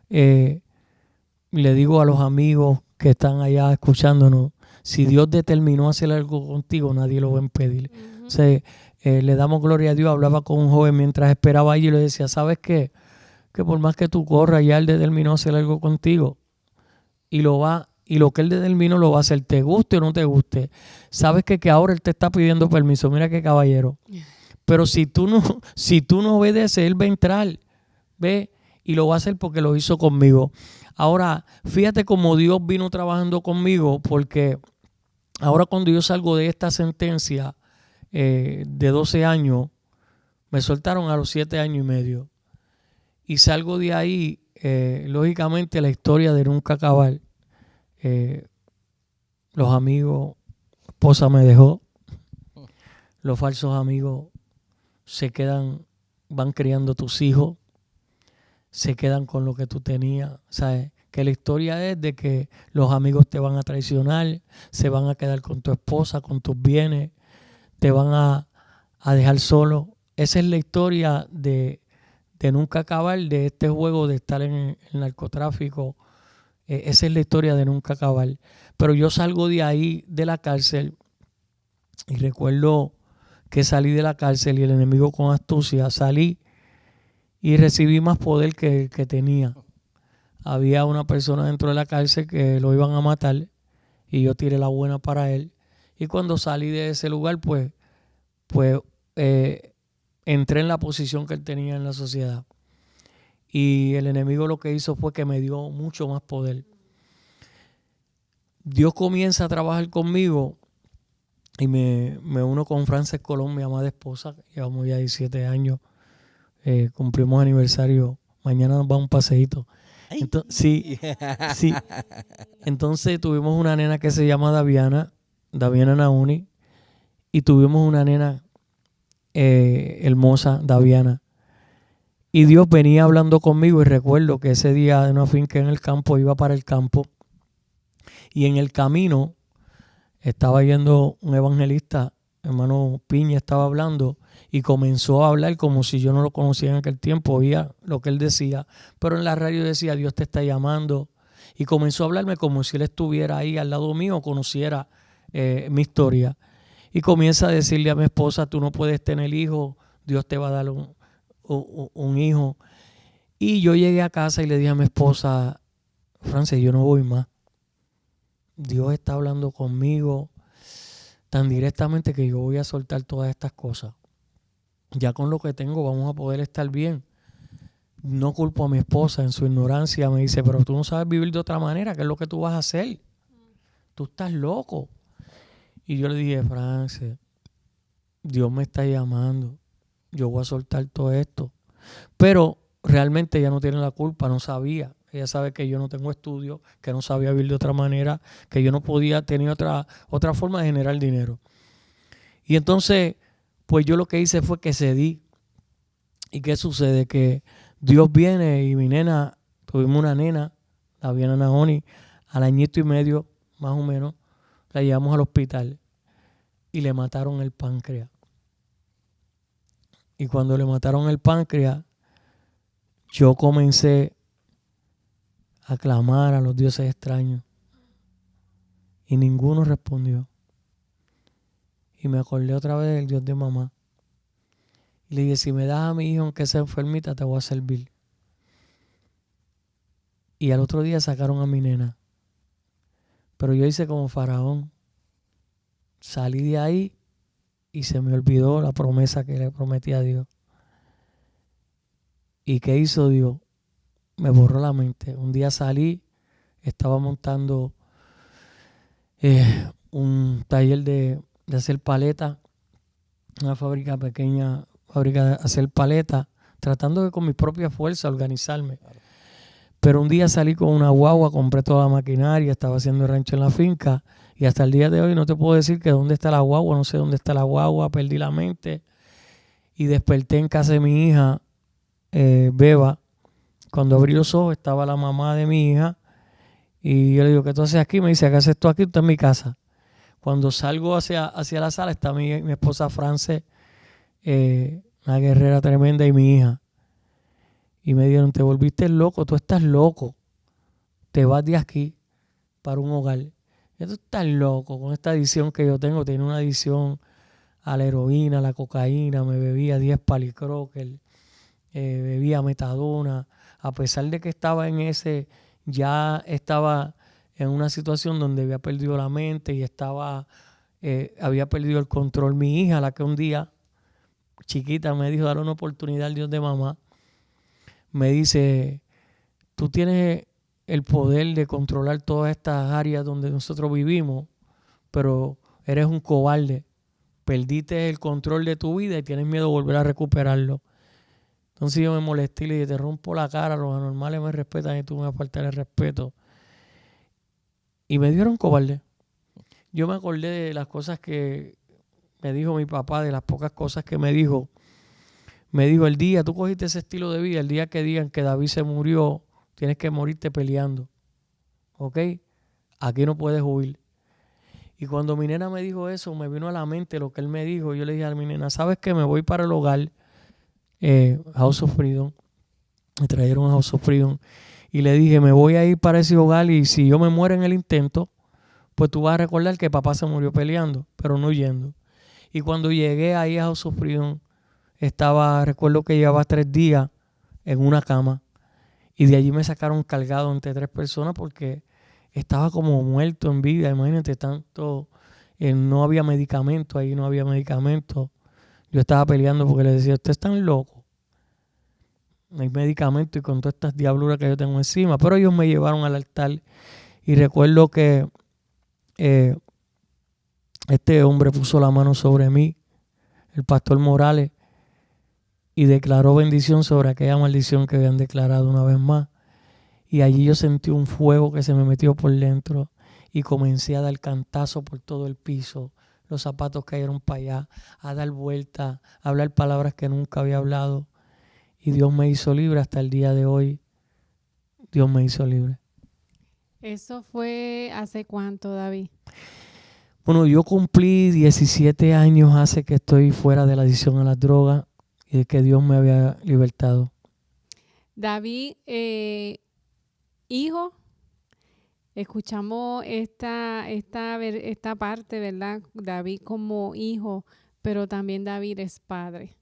le digo a los amigos que están allá escuchándonos, si Dios determinó hacer algo contigo, nadie lo va a impedir. O sea, le damos gloria a Dios. Hablaba con un joven mientras esperaba allí y le decía, ¿sabes qué? Que por más que tú corras, ya Él determinó hacer algo contigo. Y lo que Él determinó lo va a hacer, te guste o no te guste. Sabes que ahora Él te está pidiendo permiso. Mira qué caballero. Pero si tú no obedeces, Él va a entrar. ¿Ve? Y lo va a hacer porque lo hizo conmigo. Ahora, fíjate cómo Dios vino trabajando conmigo, porque ahora cuando yo salgo de esta sentencia de 12 años, me soltaron a los 7 años y medio. Y salgo de ahí, lógicamente la historia de nunca acabar. Los amigos, esposa me dejó, los falsos amigos se quedan, van criando tus hijos, se quedan con lo que tú tenías, ¿sabes? Que la historia es de que los amigos te van a traicionar, se van a quedar con tu esposa, con tus bienes, te van a dejar solo. Esa es la historia de nunca acabar, de este juego de estar en el narcotráfico. Esa es la historia de nunca acabar. Pero yo salgo de ahí, de la cárcel, y recuerdo que salí de la cárcel y el enemigo con astucia salí y recibí más poder que el que tenía. Había una persona dentro de la cárcel que lo iban a matar y yo tiré la buena para él. Y cuando salí de ese lugar, pues entré en la posición que él tenía en la sociedad. Y el enemigo lo que hizo fue que me dio mucho más poder. Dios comienza a trabajar conmigo y me uno con Frances Colón, mi amada esposa. Llevamos ya 17 años. Cumplimos aniversario. Mañana nos va un paseíto. Entonces, sí. Entonces tuvimos una nena que se llama Daviana Nauni. Y tuvimos una nena hermosa, Daviana. Y Dios venía hablando conmigo y recuerdo que ese día de una finca en el campo, iba para el campo y en el camino estaba yendo un evangelista, hermano Piña, estaba hablando y comenzó a hablar como si yo no lo conocía en aquel tiempo, oía lo que él decía, pero en la radio decía, Dios te está llamando, y comenzó a hablarme como si él estuviera ahí al lado mío, conociera mi historia, y comienza a decirle a mi esposa, tú no puedes tener hijos, Dios te va a dar un hijo. Y yo llegué a casa y le dije a mi esposa, Frances, yo no voy más. Dios está hablando conmigo tan directamente que yo voy a soltar todas estas cosas. Ya con lo que tengo vamos a poder estar bien. No culpo a mi esposa en su ignorancia. Me dice, pero tú no sabes vivir de otra manera. ¿Qué es lo que tú vas a hacer? Tú estás loco. Y yo le dije, Frances, Dios me está llamando. Yo voy a soltar todo esto. Pero realmente ella no tiene la culpa, no sabía. Ella sabe que yo no tengo estudio, que no sabía vivir de otra manera, que yo no podía tener otra forma de generar dinero. Y entonces, pues yo lo que hice fue que cedí. ¿Y qué sucede? Que Dios viene y mi nena, tuvimos una nena, la viene Naoni, al añito y medio, más o menos, la llevamos al hospital y le mataron el páncreas. Y cuando le mataron el páncreas, yo comencé a clamar a los dioses extraños y ninguno respondió. Y me acordé otra vez del Dios de mamá. Y le dije, si me das a mi hijo aunque sea enfermita, te voy a servir. Y al otro día sacaron a mi nena. Pero yo hice como Faraón. Salí de ahí y se me olvidó la promesa que le prometí a Dios. ¿Y qué hizo Dios? Me borró la mente. Un día salí, estaba montando un taller de hacer paletas, una fábrica pequeña, fábrica de hacer paletas, tratando de con mi propia fuerza organizarme. Pero un día salí con una guagua, compré toda la maquinaria, estaba haciendo el rancho en la finca y hasta el día de hoy no te puedo decir que dónde está la guagua, no sé dónde está la guagua, perdí la mente y desperté en casa de mi hija, Beba. Cuando abrí los ojos estaba la mamá de mi hija y yo le digo, ¿qué tú haces aquí? Me dice, ¿qué haces tú aquí? Tú estás en mi casa. Cuando salgo hacia la sala está mi esposa Frances, una guerrera tremenda, y mi hija. Y me dijeron, te volviste loco, tú estás loco. Te vas de aquí para un hogar. Y tú estás loco con esta adicción que yo tengo. Tenía una adicción a la heroína, a la cocaína. Me bebía 10 palicroquel, bebía metadona. A pesar de que estaba ya estaba en una situación donde había perdido la mente y había perdido el control. Mi hija, la que un día, chiquita, me dijo, dale una oportunidad al Dios de mamá, me dice, tú tienes el poder de controlar todas estas áreas donde nosotros vivimos, pero eres un cobarde. Perdiste el control de tu vida y tienes miedo de volver a recuperarlo. Entonces yo me molesté y le dije, te rompo la cara, los anormales me respetan y tú me vas a faltar el respeto. Y me dieron cobarde. Yo me acordé de las cosas que me dijo mi papá, de las pocas cosas que me dijo. Me dijo, el día, tú cogiste ese estilo de vida, el día que digan que David se murió, tienes que morirte peleando. ¿Ok? Aquí no puedes huir. Y cuando mi nena me dijo eso, me vino a la mente lo que él me dijo. Yo le dije a mi nena, ¿sabes qué? Me voy para el hogar, House of Freedom. Me trajeron a House of Freedom. Y le dije, me voy a ir para ese hogar y si yo me muero en el intento, pues tú vas a recordar que papá se murió peleando, pero no huyendo. Y cuando llegué ahí a House of Freedom, recuerdo que llevaba 3 días en una cama y de allí me sacaron cargado entre 3 personas porque estaba como muerto en vida. Imagínate, tanto, no había medicamento, ahí no había medicamento. Yo estaba peleando porque le decía, usted es tan loco, no hay medicamento y con todas estas diabluras que yo tengo encima. Pero ellos me llevaron al altar y recuerdo que este hombre puso la mano sobre mí, el pastor Morales, y declaró bendición sobre aquella maldición que habían declarado una vez más. Y allí yo sentí un fuego que se me metió por dentro y comencé a dar cantazo por todo el piso. Los zapatos cayeron para allá, a dar vueltas, a hablar palabras que nunca había hablado. Y Dios me hizo libre hasta el día de hoy. Dios me hizo libre. ¿Eso fue hace cuánto, David? Bueno, yo cumplí 17 años hace que estoy fuera de la adicción a las drogas y de que Dios me había libertado. David, hijo, escuchamos esta parte, ¿verdad? David como hijo, pero también David es padre.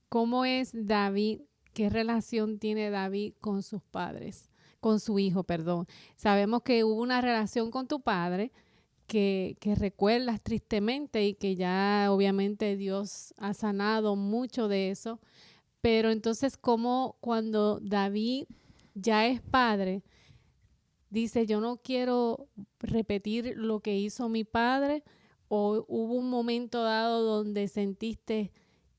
¿Cómo es David? ¿Qué relación tiene David con sus padres? Con su hijo, perdón. Sabemos que hubo una relación con tu padre que recuerdas tristemente y que ya obviamente Dios ha sanado mucho de eso. Pero entonces, ¿cómo cuando David ya es padre, dice, yo no quiero repetir lo que hizo mi padre? ¿O hubo un momento dado donde sentiste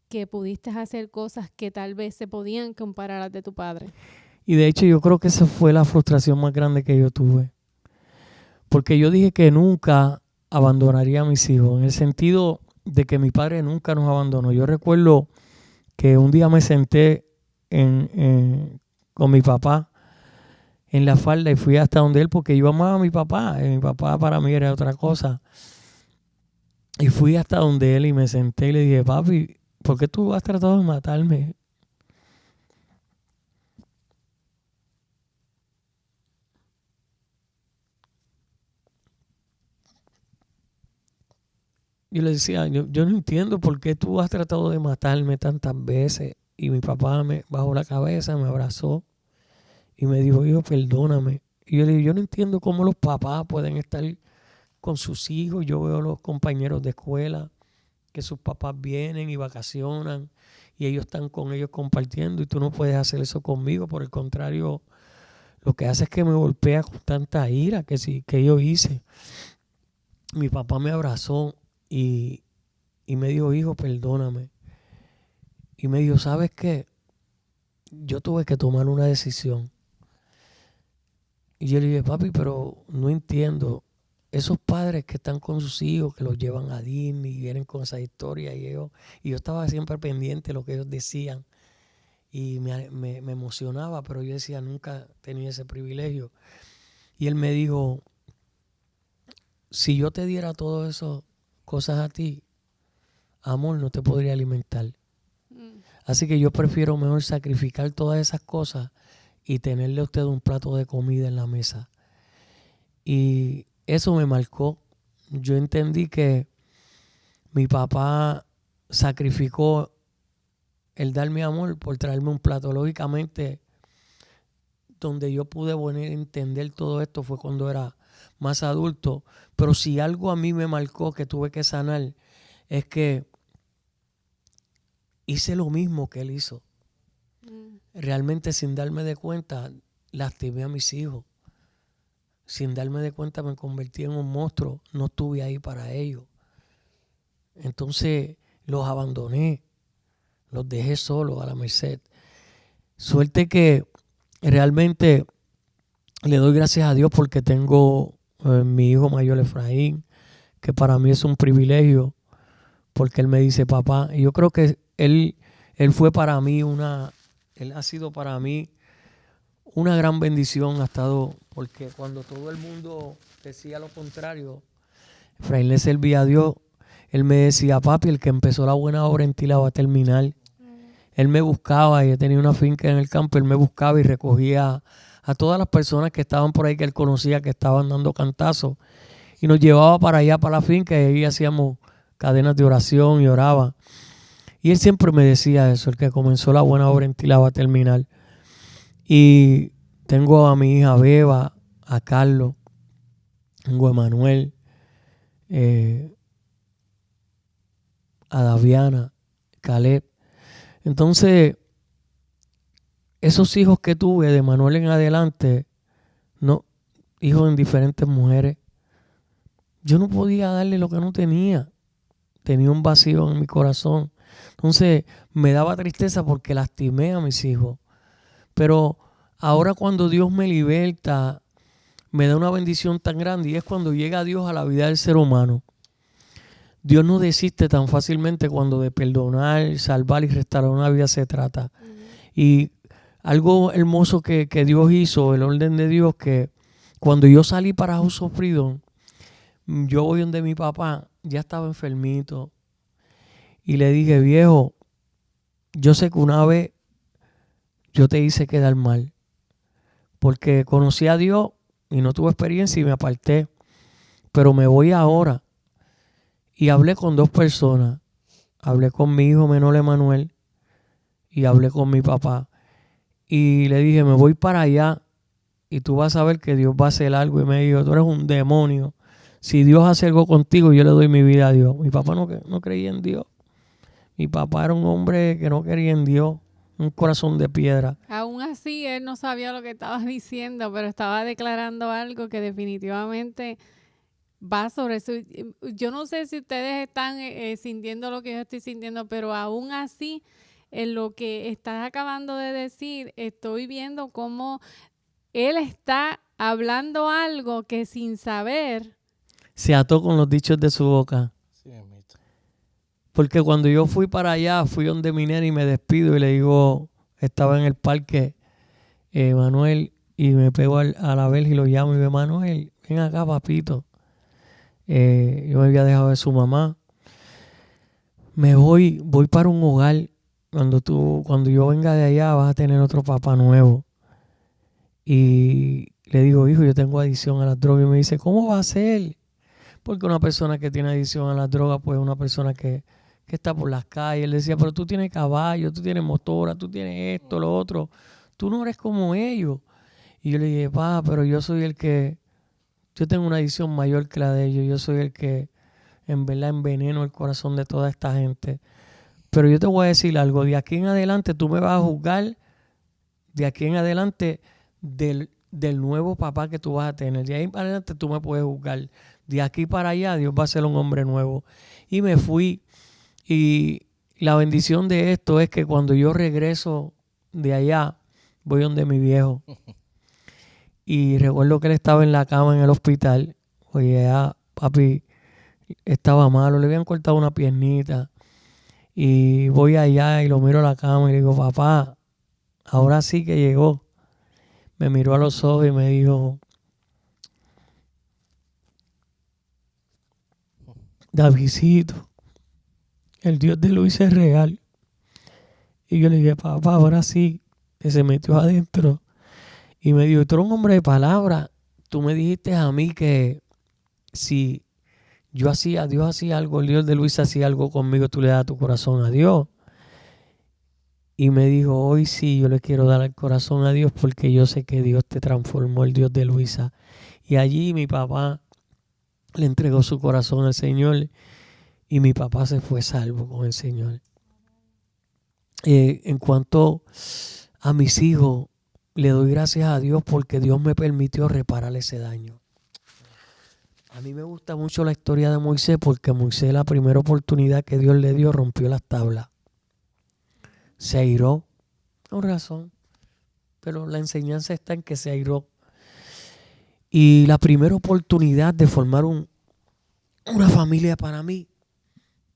que pudiste hacer cosas que tal vez se podían comparar a las de tu padre? Y de hecho yo creo que esa fue la frustración más grande que yo tuve. Porque yo dije que nunca abandonaría a mis hijos, en el sentido de que mi padre nunca nos abandonó. Yo recuerdo que un día me senté con mi papá en la falda y fui hasta donde él porque yo amaba a mi papá. Mi papá para mí era otra cosa. Y fui hasta donde él y me senté y le dije, papi, ¿por qué tú has tratado de matarme? Yo le decía, yo no entiendo por qué tú has tratado de matarme tantas veces. Y mi papá me bajó la cabeza, me abrazó y me dijo, hijo, perdóname. Y yo le dije, yo no entiendo cómo los papás pueden estar con sus hijos. Yo veo a los compañeros de escuela que sus papás vienen y vacacionan y ellos están con ellos compartiendo y tú no puedes hacer eso conmigo. Por el contrario, lo que hace es que me golpea con tanta ira que yo hice. Mi papá me abrazó y me dijo, hijo, perdóname. Y me dijo, ¿sabes qué? Yo tuve que tomar una decisión. Y yo le dije, papi, pero no entiendo. Esos padres que están con sus hijos, que los llevan a Disney y vienen con esa historia. Y yo estaba siempre pendiente de lo que ellos decían. Y me emocionaba, pero yo decía, nunca tenía ese privilegio. Y él me dijo, si yo te diera todas esas cosas a ti, amor, no te podría alimentar. Así que yo prefiero mejor sacrificar todas esas cosas y tenerle a usted un plato de comida en la mesa. Y eso me marcó. Yo entendí que mi papá sacrificó el darme amor por traerme un plato. Lógicamente, donde yo pude entender todo esto fue cuando era más adulto. Pero si algo a mí me marcó que tuve que sanar, es que hice lo mismo que él hizo. Realmente sin darme de cuenta, lastimé a mis hijos. Sin darme de cuenta me convertí en un monstruo. No estuve ahí para ellos. Entonces los abandoné. Los dejé solos a la merced. Suerte que realmente le doy gracias a Dios porque tengo mi hijo mayor Efraín, que para mí es un privilegio porque él me dice papá. Y yo creo que él fue para mí él ha sido para mí una gran bendición. Ha estado, porque cuando todo el mundo decía lo contrario, Efraín le servía a Dios. Él me decía, papi, el que empezó la buena obra en ti la va a terminar. Él me buscaba, y yo tenía una finca en el campo, él me buscaba y recogía a todas las personas que estaban por ahí que él conocía, que estaban dando cantazos, y nos llevaba para allá, para la finca, y ahí hacíamos cadenas de oración y oraba. Y él siempre me decía eso, el que comenzó la buena obra en ti la va a terminar. Y tengo a mi hija Beba, a Carlos, tengo a Emanuel, a Daviana, Caleb. Entonces, esos hijos que tuve de Manuel en adelante, no, hijos en diferentes mujeres, yo no podía darle lo que no tenía. Tenía un vacío en mi corazón. Entonces, me daba tristeza porque lastimé a mis hijos. Pero ahora cuando Dios me liberta, me da una bendición tan grande, y es cuando llega Dios a la vida del ser humano. Dios no desiste tan fácilmente cuando de perdonar, salvar y restaurar una vida se trata. Y algo hermoso que Dios hizo, el orden de Dios, que cuando yo salí para House of Freedom, yo voy donde mi papá, ya estaba enfermito, y le dije, viejo, yo sé que una vez yo te hice quedar mal, porque conocí a Dios y no tuve experiencia y me aparté, pero me voy ahora. Y hablé con 2 personas, hablé con mi hijo menor Emanuel y hablé con mi papá. Y le dije, me voy para allá y tú vas a ver que Dios va a hacer algo. Y me dijo, tú eres un demonio. Si Dios hace algo contigo, yo le doy mi vida a Dios. Mi papá no creía en Dios. Mi papá era un hombre que no quería en Dios, un corazón de piedra. Aún así, él no sabía lo que estaba diciendo, pero estaba declarando algo que definitivamente va sobre eso. Yo no sé si ustedes están sintiendo lo que yo estoy sintiendo, pero aún así, en lo que estás acabando de decir, estoy viendo cómo él está hablando algo que sin saber. Se ató con los dichos de su boca. Sí, mito. Porque cuando yo fui para allá, fui donde mi nena y me despido y le digo, estaba en el parque Manuel, y me pego a la verja y lo llamo y digo, Manuel, ven acá, papito. Yo me había dejado de su mamá. Me voy para un hogar. Cuando yo venga de allá vas a tener otro papá nuevo. Y le digo, hijo, yo tengo adicción a las drogas. Y me dice, ¿cómo va a ser? Porque una persona que tiene adicción a las drogas, pues es una persona que está por las calles. Él decía, pero tú tienes caballo, tú tienes motora, tú tienes esto, lo otro. Tú no eres como ellos. Y yo le dije, pa, pero yo tengo una adicción mayor que la de ellos. Yo soy el que en verdad enveneno el corazón de toda esta gente. Pero yo te voy a decir algo, de aquí en adelante tú me vas a juzgar, de aquí en adelante del nuevo papá que tú vas a tener. De ahí para adelante tú me puedes juzgar. De aquí para allá Dios va a ser un hombre nuevo. Y me fui. Y la bendición de esto es que cuando yo regreso de allá, voy donde mi viejo. Y recuerdo que él estaba en la cama en el hospital. Oye, papi estaba malo, le habían cortado una piernita. Y voy allá y lo miro a la cama y le digo, papá, ahora sí que llegó. Me miró a los ojos y me dijo, Davidcito, el Dios de Luis es real. Y yo le dije, papá, ahora sí. Que se metió adentro y me dijo, tú eres un hombre de palabra. Tú me dijiste a mí que si Dios hacía algo, el Dios de Luis hacía algo conmigo, tú le das tu corazón a Dios. Y me dijo, hoy sí, yo le quiero dar el corazón a Dios porque yo sé que Dios te transformó, el Dios de Luisa. Y allí mi papá le entregó su corazón al Señor y mi papá se fue salvo con el Señor. En cuanto a mis hijos, le doy gracias a Dios porque Dios me permitió reparar ese daño. A mí me gusta mucho la historia de Moisés porque Moisés, la primera oportunidad que Dios le dio, rompió las tablas. Se airó, con razón, pero la enseñanza está en que se airó. Y la primera oportunidad de formar una familia para mí,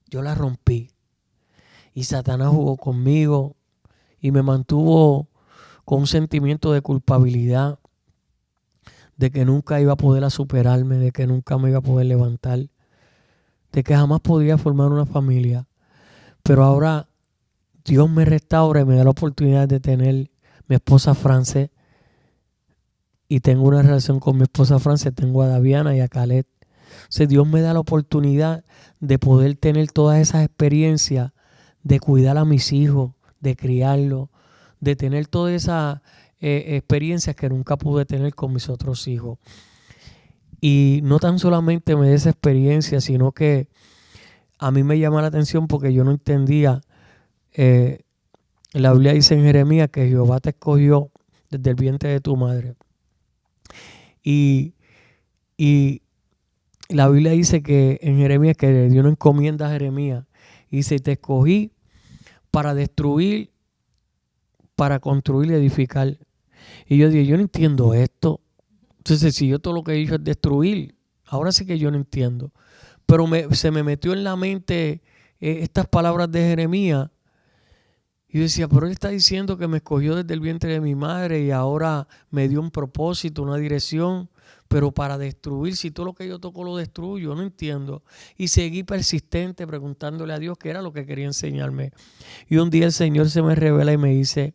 yo la rompí. Y Satanás jugó conmigo y me mantuvo con un sentimiento de culpabilidad, de que nunca iba a poder superarme, de que nunca me iba a poder levantar, de que jamás podía formar una familia. Pero ahora Dios me restaura y me da la oportunidad de tener mi esposa France. Y tengo una relación con mi esposa France, tengo a Daviana y a Calet. O sea, Dios me da la oportunidad de poder tener todas esas experiencias, de cuidar a mis hijos, de criarlos, de tener todas esas experiencias que nunca pude tener con mis otros hijos. Y no tan solamente me da esa experiencia, sino que a mí me llama la atención porque yo no entendía. La Biblia dice en Jeremías que Jehová te escogió desde el vientre de tu madre. Y la Biblia dice que en Jeremías, que le dio una encomienda a Jeremías, y dice, te escogí para destruir, para construir y edificar. Y yo dije, yo no entiendo esto. Entonces, si yo todo lo que he dicho es destruir, ahora sí que yo no entiendo. Pero se me metió en la mente estas palabras de Jeremías. Y yo decía, pero él está diciendo que me escogió desde el vientre de mi madre y ahora me dio un propósito, una dirección. Pero para destruir, si todo lo que yo toco lo destruyo, no entiendo. Y seguí persistente preguntándole a Dios qué era lo que quería enseñarme. Y un día el Señor se me revela y me dice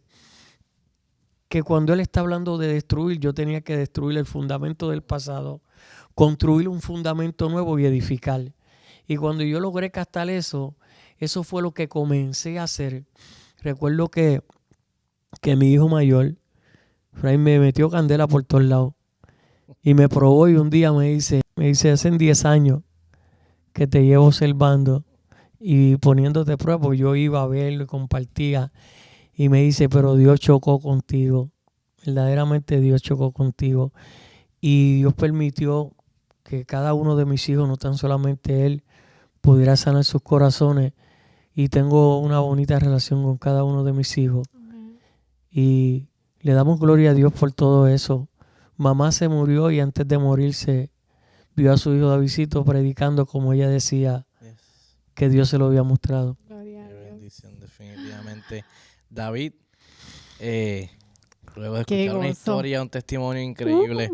que cuando Él está hablando de destruir, yo tenía que destruir el fundamento del pasado, construir un fundamento nuevo y edificar. Y cuando yo logré captar eso, eso fue lo que comencé a hacer. Recuerdo que mi hijo mayor, Fray, me metió candela por todos lados. Y me probó y un día me dice, hace 10 años que te llevo observando y poniéndote prueba, porque yo iba a verlo y compartía. Y me dice, pero Dios chocó contigo. Verdaderamente Dios chocó contigo. Y Dios permitió que cada uno de mis hijos, no tan solamente él, pudiera sanar sus corazones. Y tengo una bonita relación con cada uno de mis hijos. Y le damos gloria a Dios por todo eso. Mamá se murió y antes de morirse vio a su hijo Davidcito predicando como ella decía que Dios se lo había mostrado. Gloria a Qué Dios. bendición, definitivamente. David, luego de Qué escuchar una gozo. historia, un testimonio increíble,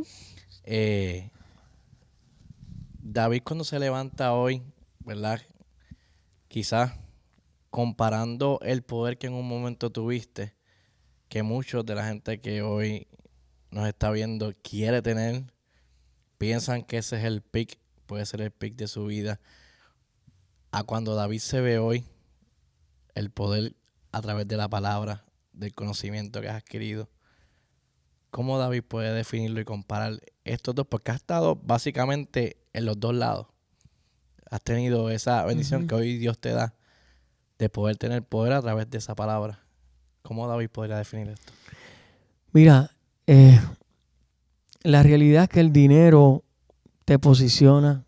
David cuando se levanta hoy, ¿verdad? Quizás comparando el poder que en un momento tuviste, que muchos de la gente que hoy nos está viendo quiere tener, piensan que ese es el pic, puede ser el pic de su vida, a cuando David se ve hoy, el poder a través de la palabra, del conocimiento que has adquirido. ¿Cómo David puede definirlo y comparar estos dos? Porque has estado básicamente en los dos lados. Has tenido esa bendición que hoy Dios te da de poder tener poder a través de esa palabra. ¿Cómo David podría definir esto? Mira, la realidad es que el dinero te posiciona.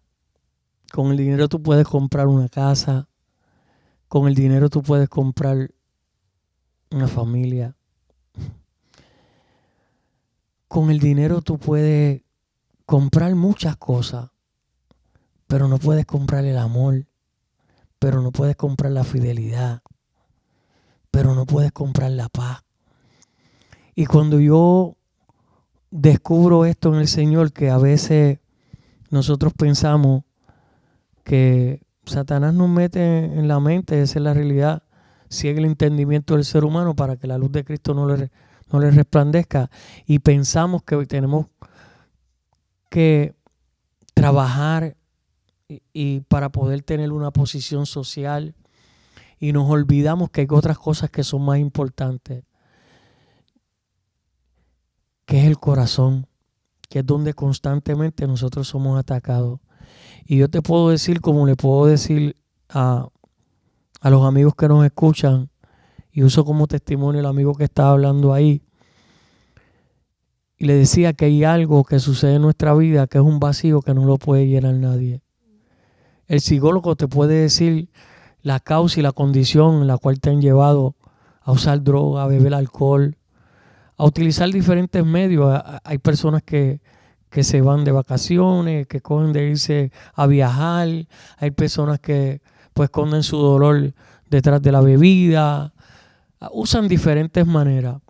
Con el dinero tú puedes comprar una casa. Con el dinero tú puedes comprar una familia. Con el dinero tú puedes comprar muchas cosas, pero no puedes comprar el amor, pero no puedes comprar la fidelidad, pero no puedes comprar la paz. Y cuando yo descubro esto en el Señor, que a veces nosotros pensamos que Satanás nos mete en la mente, esa es la realidad, ciega el entendimiento del ser humano para que la luz de Cristo no le resplandezca, y pensamos que tenemos que trabajar y para poder tener una posición social, y nos olvidamos que hay otras cosas que son más importantes, que es el corazón, que es donde constantemente nosotros somos atacados. Y yo te puedo decir, como le puedo decir a los amigos que nos escuchan, y uso como testimonio el amigo que estaba hablando ahí, y le decía que hay algo que sucede en nuestra vida que es un vacío que no lo puede llenar nadie. El psicólogo te puede decir la causa y la condición en la cual te han llevado a usar droga, a beber alcohol, a utilizar diferentes medios. Hay personas que se van de vacaciones, que cogen de irse a viajar. Hay personas que pues esconden su dolor detrás de la bebida. Usan diferentes maneras.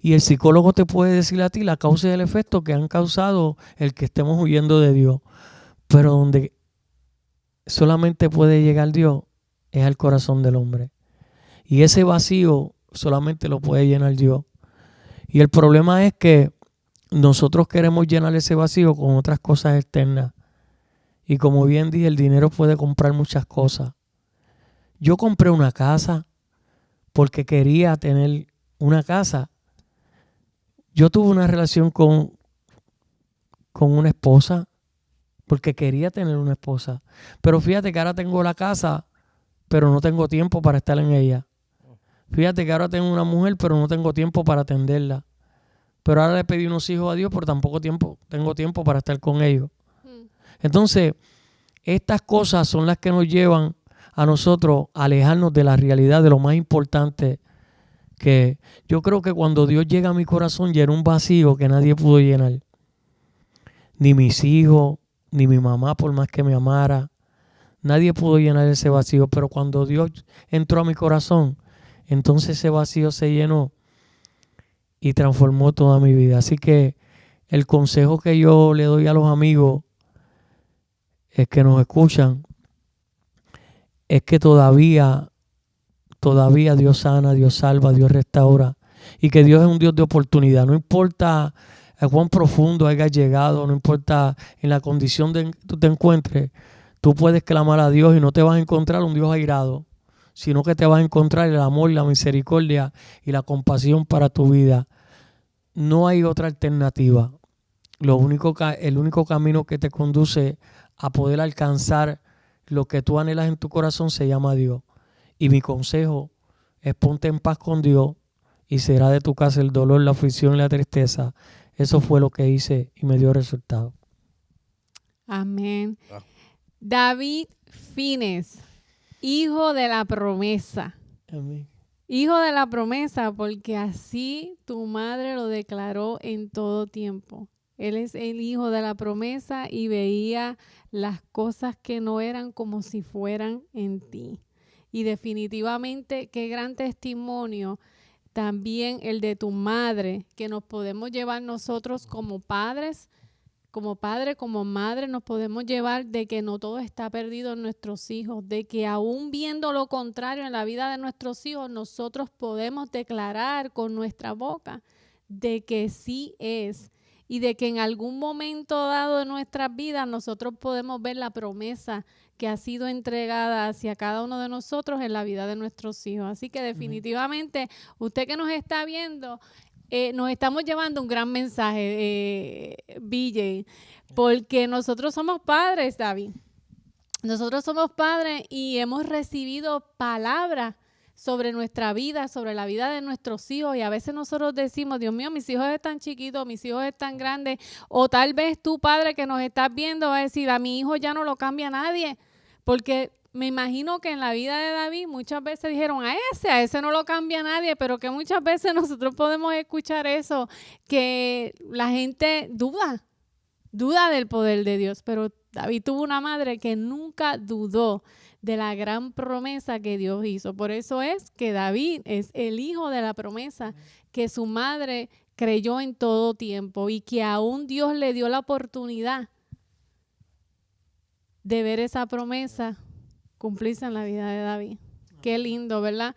Y el psicólogo te puede decir a ti la causa y el efecto que han causado el que estemos huyendo de Dios. Pero donde solamente puede llegar Dios es al corazón del hombre. Y ese vacío solamente lo puede llenar Dios. Y el problema es que nosotros queremos llenar ese vacío con otras cosas externas. Y como bien dije, el dinero puede comprar muchas cosas. Yo compré una casa porque quería tener una casa. Yo tuve una relación con una esposa porque quería tener una esposa. Pero fíjate que ahora tengo la casa, pero no tengo tiempo para estar en ella. Fíjate que ahora tengo una mujer, pero no tengo tiempo para atenderla. Pero ahora le pedí unos hijos a Dios, pero tampoco tengo tiempo para estar con ellos. Entonces, estas cosas son las que nos llevan a nosotros a alejarnos de la realidad, de lo más importante, que yo creo que cuando Dios llega a mi corazón llena un vacío que nadie pudo llenar. Ni mis hijos, ni mi mamá, por más que me amara. Nadie pudo llenar ese vacío, pero cuando Dios entró a mi corazón, entonces ese vacío se llenó y transformó toda mi vida. Así que el consejo que yo le doy a los amigos que nos escuchan es que todavía Dios sana, Dios salva, Dios restaura y que Dios es un Dios de oportunidad. No importa a cuán profundo hayas llegado, no importa en la condición de que tú te encuentres, tú puedes clamar a Dios y no te vas a encontrar un Dios airado, sino que te vas a encontrar el amor, la misericordia y la compasión para tu vida. No hay otra alternativa. El único camino que te conduce a poder alcanzar lo que tú anhelas en tu corazón se llama Dios. Y mi consejo es ponte en paz con Dios y será de tu casa el dolor, la aflicción y la tristeza. Eso fue lo que hice y me dio resultado. Amén. David Fines, hijo de la promesa. Amén. Hijo de la promesa, porque así tu madre lo declaró en todo tiempo. Él es el hijo de la promesa y veía las cosas que no eran como si fueran en ti. Y definitivamente, qué gran testimonio también el de tu madre, que nos podemos llevar nosotros como padres, como padre, como madre, nos podemos llevar de que no todo está perdido en nuestros hijos, de que aún viendo lo contrario en la vida de nuestros hijos, nosotros podemos declarar con nuestra boca de que sí es. Y de que en algún momento dado de nuestras vidas nosotros podemos ver la promesa que ha sido entregada hacia cada uno de nosotros en la vida de nuestros hijos. Así que definitivamente, usted que nos está viendo, nos estamos llevando un gran mensaje, BJ, porque nosotros somos padres, David. Nosotros somos padres y hemos recibido palabras sobre nuestra vida, sobre la vida de nuestros hijos, y a veces nosotros decimos, Dios mío, mis hijos están chiquitos, mis hijos están grandes, o tal vez tú, padre, que nos estás viendo, va a decir, a mi hijo ya no lo cambia nadie, porque me imagino que en la vida de David muchas veces dijeron, a ese no lo cambia nadie, pero que muchas veces nosotros podemos escuchar eso, que la gente duda del poder de Dios, pero David tuvo una madre que nunca dudó de la gran promesa que Dios hizo. Por eso es que David es el hijo de la promesa que su madre creyó en todo tiempo y que aún Dios le dio la oportunidad de ver esa promesa cumplirse en la vida de David. Qué lindo, ¿verdad?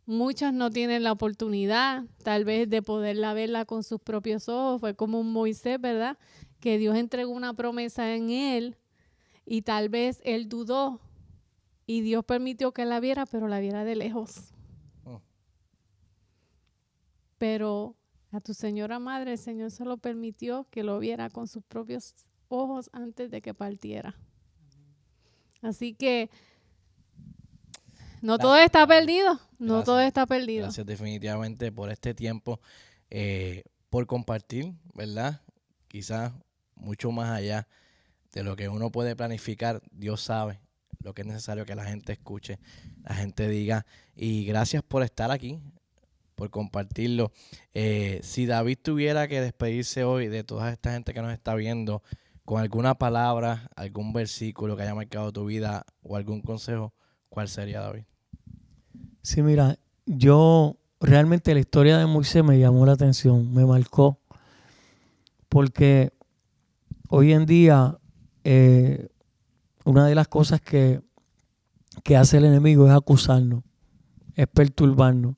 Muchos no tienen la oportunidad, tal vez, de poderla verla con sus propios ojos. Fue como un Moisés, ¿verdad? Que Dios entregó una promesa en él y tal vez él dudó. Y Dios permitió que la viera, pero la viera de lejos. Pero a tu señora madre, el Señor solo permitió que lo viera con sus propios ojos antes de que partiera. Así que no todo está perdido. No todo está perdido. Gracias definitivamente por este tiempo, por compartir, ¿verdad? Quizás mucho más allá de lo que uno puede planificar. Dios sabe lo que es necesario que la gente escuche, la gente diga. Y gracias por estar aquí, por compartirlo. Si David tuviera que despedirse hoy de toda esta gente que nos está viendo, con alguna palabra, algún versículo que haya marcado tu vida o algún consejo, ¿cuál sería, David? Sí, mira, yo realmente la historia de Moisés me llamó la atención, me marcó, porque hoy en día una de las cosas que hace el enemigo es acusarnos, es perturbarnos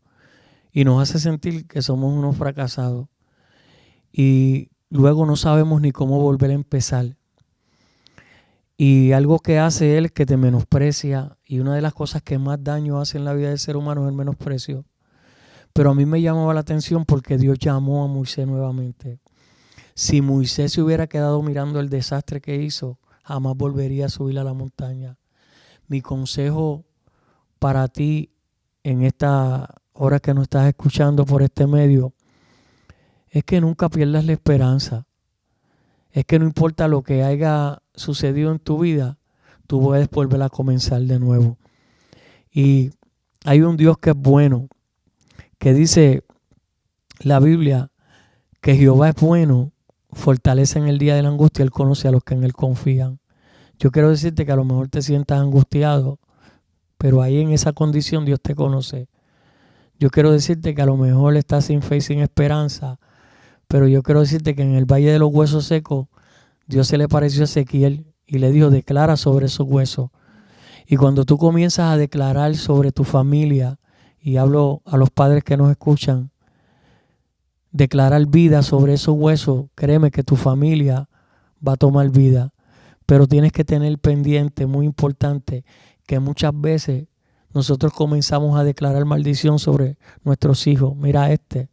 y nos hace sentir que somos unos fracasados y luego no sabemos ni cómo volver a empezar. Y algo que hace él es que te menosprecia, y una de las cosas que más daño hace en la vida del ser humano es el menosprecio. Pero a mí me llamaba la atención porque Dios llamó a Moisés nuevamente. Si Moisés se hubiera quedado mirando el desastre que hizo, jamás volvería a subir a la montaña. Mi consejo para ti en esta hora que nos estás escuchando por este medio es que nunca pierdas la esperanza. Es que no importa lo que haya sucedido en tu vida, tú puedes volver a comenzar de nuevo. Y hay un Dios que es bueno, que dice la Biblia que Jehová es bueno, fortalece en el día de la angustia, Él conoce a los que en Él confían. Yo quiero decirte que a lo mejor te sientas angustiado, pero ahí en esa condición Dios te conoce. Yo quiero decirte que a lo mejor estás sin fe y sin esperanza, Pero yo quiero decirte que en el Valle de los Huesos Secos, Dios se le apareció a Ezequiel y le dijo, declara sobre esos huesos. Y cuando tú comienzas a declarar sobre tu familia, y hablo a los padres que nos escuchan, declarar vida sobre esos huesos, créeme que tu familia va a tomar vida. Pero tienes que tener pendiente, muy importante, que muchas veces nosotros comenzamos a declarar maldición sobre nuestros hijos. Mira este.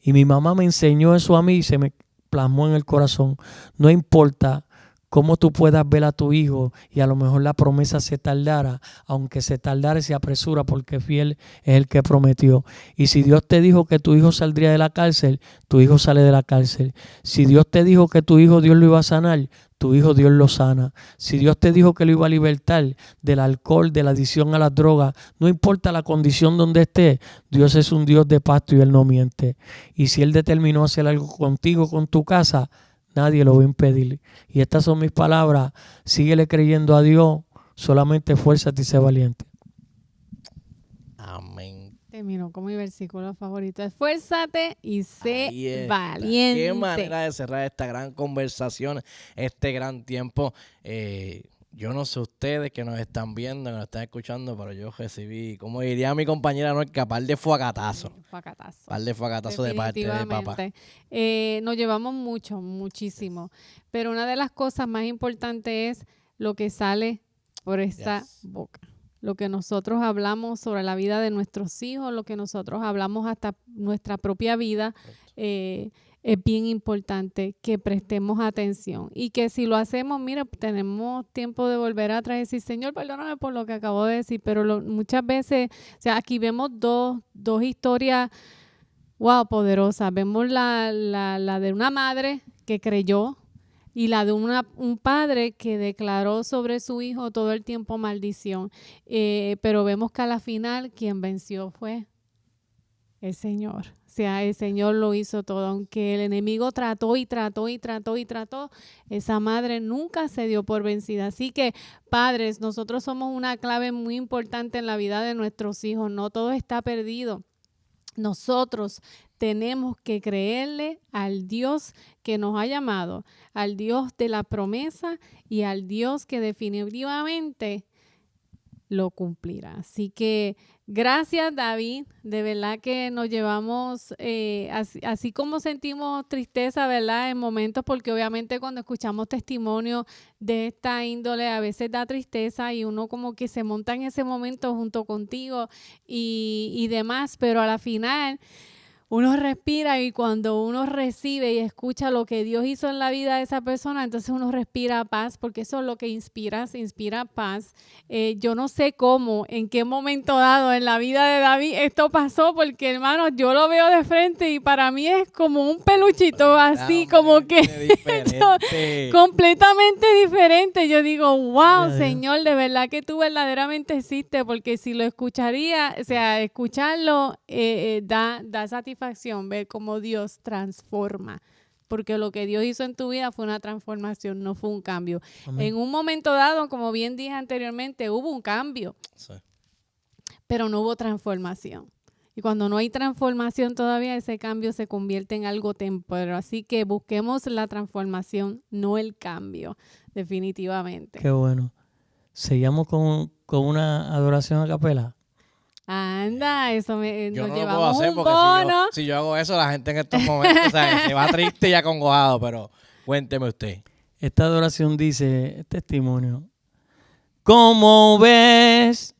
Y mi mamá me enseñó eso a mí y se me plasmó en el corazón. No importa cómo tú puedas ver a tu hijo y a lo mejor la promesa se tardara, aunque se tardara se apresura porque fiel es el que prometió. Y si Dios te dijo que tu hijo saldría de la cárcel, tu hijo sale de la cárcel. Si Dios te dijo que tu hijo Dios lo iba a sanar, tu hijo Dios lo sana. Si Dios te dijo que lo iba a libertar del alcohol, de la adicción a las drogas, no importa la condición donde esté, Dios es un Dios de pacto y Él no miente. Y si Él determinó hacer algo contigo, con tu casa, nadie lo va a impedir. Y estas son mis palabras. Síguele creyendo a Dios. Solamente esfuérzate y sé valiente. Amén. Terminó con mi versículo favorito. Esfuérzate y Ahí sé está. valiente. Qué manera de cerrar esta gran conversación, este gran tiempo. Yo no sé ustedes que nos están viendo, que nos están escuchando, pero yo recibí, como diría mi compañera Norca, par de fuacatazos. Facatazo. Par de fuacatazos de parte de papá. Definitivamente. Nos llevamos muchísimo. Pero una de las cosas más importantes es lo que sale por esta boca. Lo que nosotros hablamos sobre la vida de nuestros hijos, lo que nosotros hablamos hasta nuestra propia vida, es bien importante que prestemos atención y que si lo hacemos, mira, tenemos tiempo de volver atrás y decir, Señor, perdóname por lo que acabo de decir, pero muchas veces, o sea, aquí vemos dos historias, wow, poderosas. Vemos la de una madre que creyó y la de un padre que declaró sobre su hijo todo el tiempo maldición. Pero vemos que a la final quien venció fue el Señor. O sea, el Señor lo hizo todo. Aunque el enemigo trató, esa madre nunca se dio por vencida. Así que, padres, nosotros somos una clave muy importante en la vida de nuestros hijos. No todo está perdido. Nosotros tenemos que creerle al Dios que nos ha llamado, al Dios de la promesa y al Dios que definitivamente lo cumplirá. Así que gracias, David. De verdad que nos llevamos, así como sentimos tristeza, ¿verdad? En momentos, porque obviamente cuando escuchamos testimonios de esta índole, a veces da tristeza y uno como que se monta en ese momento junto contigo y demás, pero a la final uno respira y cuando uno recibe y escucha lo que Dios hizo en la vida de esa persona, entonces uno respira paz, porque eso es lo que se inspira paz. Yo no sé cómo, en qué momento dado en la vida de David esto pasó, porque hermano, yo lo veo de frente y para mí es como un peluchito así, como que completamente diferente. Yo digo, wow, Señor, de verdad que tú verdaderamente existes, porque si lo escucharía, o sea, escucharlo da satisfacción, ver cómo Dios transforma, porque lo que Dios hizo en tu vida fue una transformación, no fue un cambio. Amén. En un momento dado, como bien dije anteriormente, hubo un cambio, sí, pero no hubo transformación. Y cuando no hay transformación todavía, ese cambio se convierte en algo temporal. Así que busquemos la transformación, no el cambio, definitivamente. Qué bueno. ¿Seguimos con una adoración a capela? Anda, eso nos no llevamos hacer un porque bono. Si yo hago eso, la gente en estos momentos se va triste y acongojado, pero cuénteme usted. Esta adoración dice, testimonio. Como ves,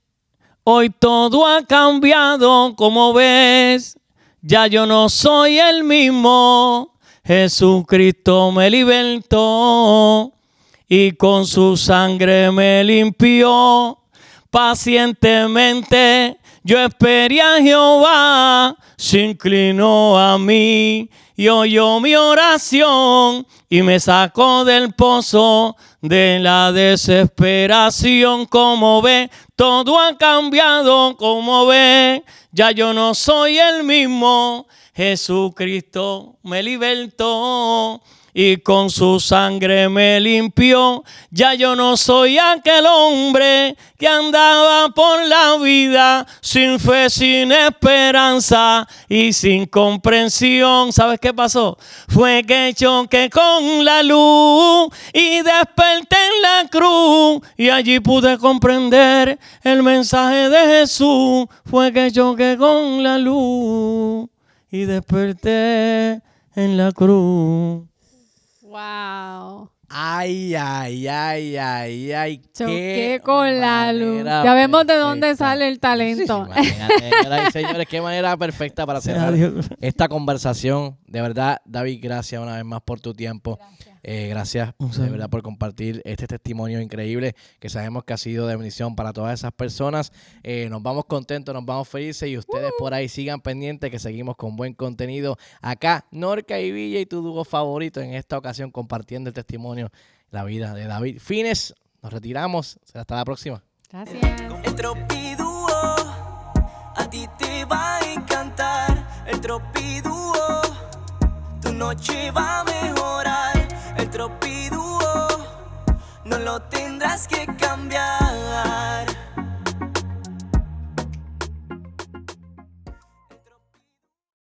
hoy todo ha cambiado, como ves, ya yo no soy el mismo. Jesucristo me libertó y con su sangre me limpió. Pacientemente yo esperé a Jehová, se inclinó a mí y oyó mi oración y me sacó del pozo de la desesperación. Como ve, todo ha cambiado, como ve, ya yo no soy el mismo. Jesucristo me libertó y con su sangre me limpió. Ya yo no soy aquel hombre que andaba por la vida sin fe, sin esperanza y sin comprensión. ¿Sabes qué pasó? Fue que choqué con la luz y desperté en la cruz, y allí pude comprender el mensaje de Jesús. Fue que choqué con la luz y desperté en la cruz. Wow. Ay, ay, ay, ay, ay. Choqué con la luz. Ya vemos de dónde sale el talento. Señoras y señores, qué manera perfecta para cerrar esta conversación. De verdad, David, gracias una vez más por tu tiempo. Gracias de verdad por compartir este testimonio increíble que sabemos que ha sido de bendición para todas esas personas. Nos vamos contentos, nos vamos felices, y ustedes por ahí sigan pendientes que seguimos con buen contenido acá. Norca y Villa y tu dúo favorito en esta ocasión compartiendo el testimonio, la vida de David Fines. Nos retiramos. Hasta la próxima. Gracias. El Tropidúo, a ti te va a encantar. El Tropidúo, tu noche va a mejorar. El Tropidúo, no lo tendrás que cambiar.